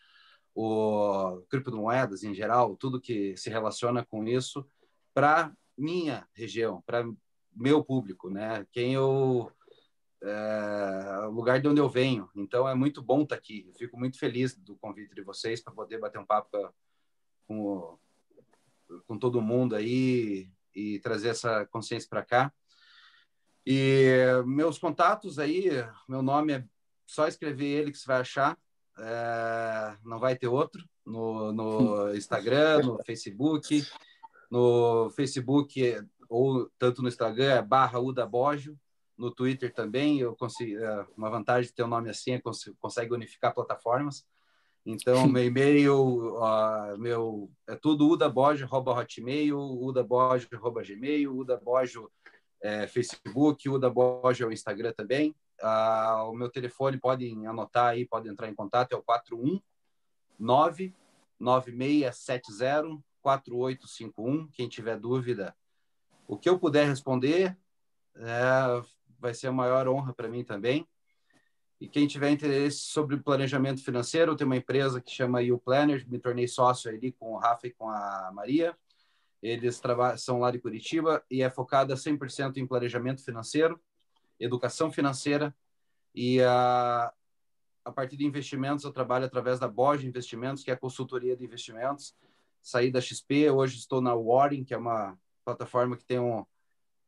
o criptomoedas em geral, tudo que se relaciona com isso, para minha região, para meu público, né? O lugar de onde eu venho. Então é muito bom estar aqui. Eu fico muito feliz do convite de vocês para poder bater um papo com todo mundo aí e trazer essa consciência para cá. E meus contatos aí, meu nome é só escrever ele que você vai achar. Não vai ter outro no Instagram, no Facebook. No Facebook, ou tanto no Instagram, é /UdaBoggio. No Twitter também, eu consigo, uma vantagem de ter um nome assim, consegue unificar plataformas. Então, meu e-mail, é tudo udaboggio@hotmail, udaboggio@gmail, udaboggio Facebook, udaboggio é o Instagram também. O meu telefone, podem anotar aí, podem entrar em contato, é o 419-9670-4851. Quem tiver dúvida, o que eu puder responder, vai ser a maior honra para mim também. E quem tiver interesse sobre planejamento financeiro, eu tenho uma empresa que chama YouPlanner, me tornei sócio ali com o Rafa e com a Maria. Eles são lá de Curitiba e é focada 100% em planejamento financeiro, educação financeira e a partir de investimentos, eu trabalho através da Boggio Investimentos, que é a consultoria de investimentos. Saí da XP, hoje estou na Warren, que é uma plataforma que tem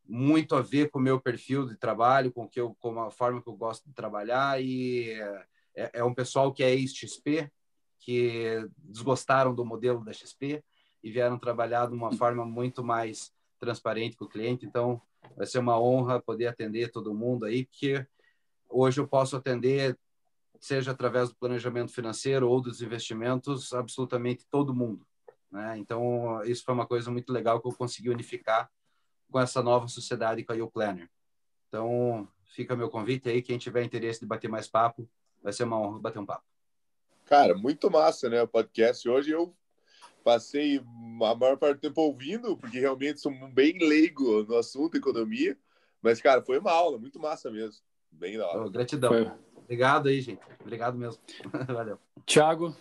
muito a ver com o meu perfil de trabalho, com a forma que eu gosto de trabalhar. E é um pessoal que é ex-XP, que desgostaram do modelo da XP e vieram trabalhar de uma forma muito mais transparente com o cliente. Então, vai ser uma honra poder atender todo mundo aí, porque hoje eu posso atender, seja através do planejamento financeiro ou dos investimentos, absolutamente todo mundo, né? Então, isso foi uma coisa muito legal que eu consegui unificar com essa nova sociedade, com a YouPlanner. Então, fica meu convite aí, quem tiver interesse de bater mais papo, vai ser uma honra bater um papo. Cara, muito massa, né, o podcast. Hoje eu passei a maior parte do tempo ouvindo, porque realmente sou bem leigo no assunto economia, mas, cara, foi uma aula, muito massa mesmo. Bem da hora. Gratidão. Obrigado aí, gente. Obrigado mesmo. Valeu. Thiago.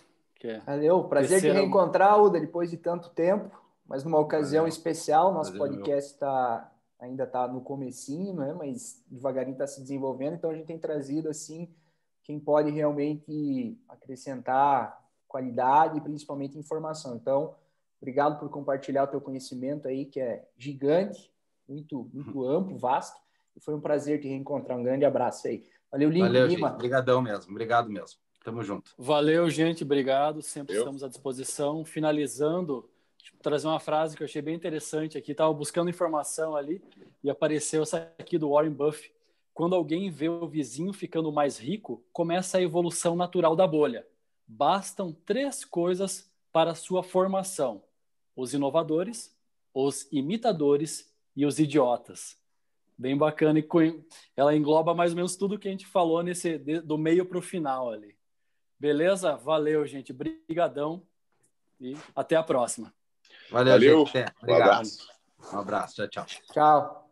Valeu. Prazer te reencontrar, Uda, depois de tanto tempo, mas numa ocasião especial. Nosso podcast ainda está no comecinho, né? Mas devagarinho está se desenvolvendo, então a gente tem trazido assim quem pode realmente acrescentar qualidade e principalmente informação. Então, obrigado por compartilhar o teu conhecimento aí, que é gigante, muito amplo, vasto, e foi um prazer te reencontrar. Um grande abraço aí. Valeu, Lincoln. Valeu, Lima. Obrigadão mesmo. Obrigado mesmo. Tamo junto. Valeu, gente. Obrigado. Sempre estamos à disposição. Finalizando, trazer uma frase que eu achei bem interessante aqui. Estava buscando informação ali e apareceu essa aqui do Warren Buffett. Quando alguém vê o vizinho ficando mais rico, começa a evolução natural da bolha. Bastam 3 coisas para a sua formação: os inovadores, os imitadores e os idiotas. Bem bacana, e ela engloba mais ou menos tudo que a gente falou do meio para o final ali. Beleza? Valeu, gente. Brigadão e até a próxima. Valeu. Gente. Um abraço. Um abraço. Tchau. Tchau.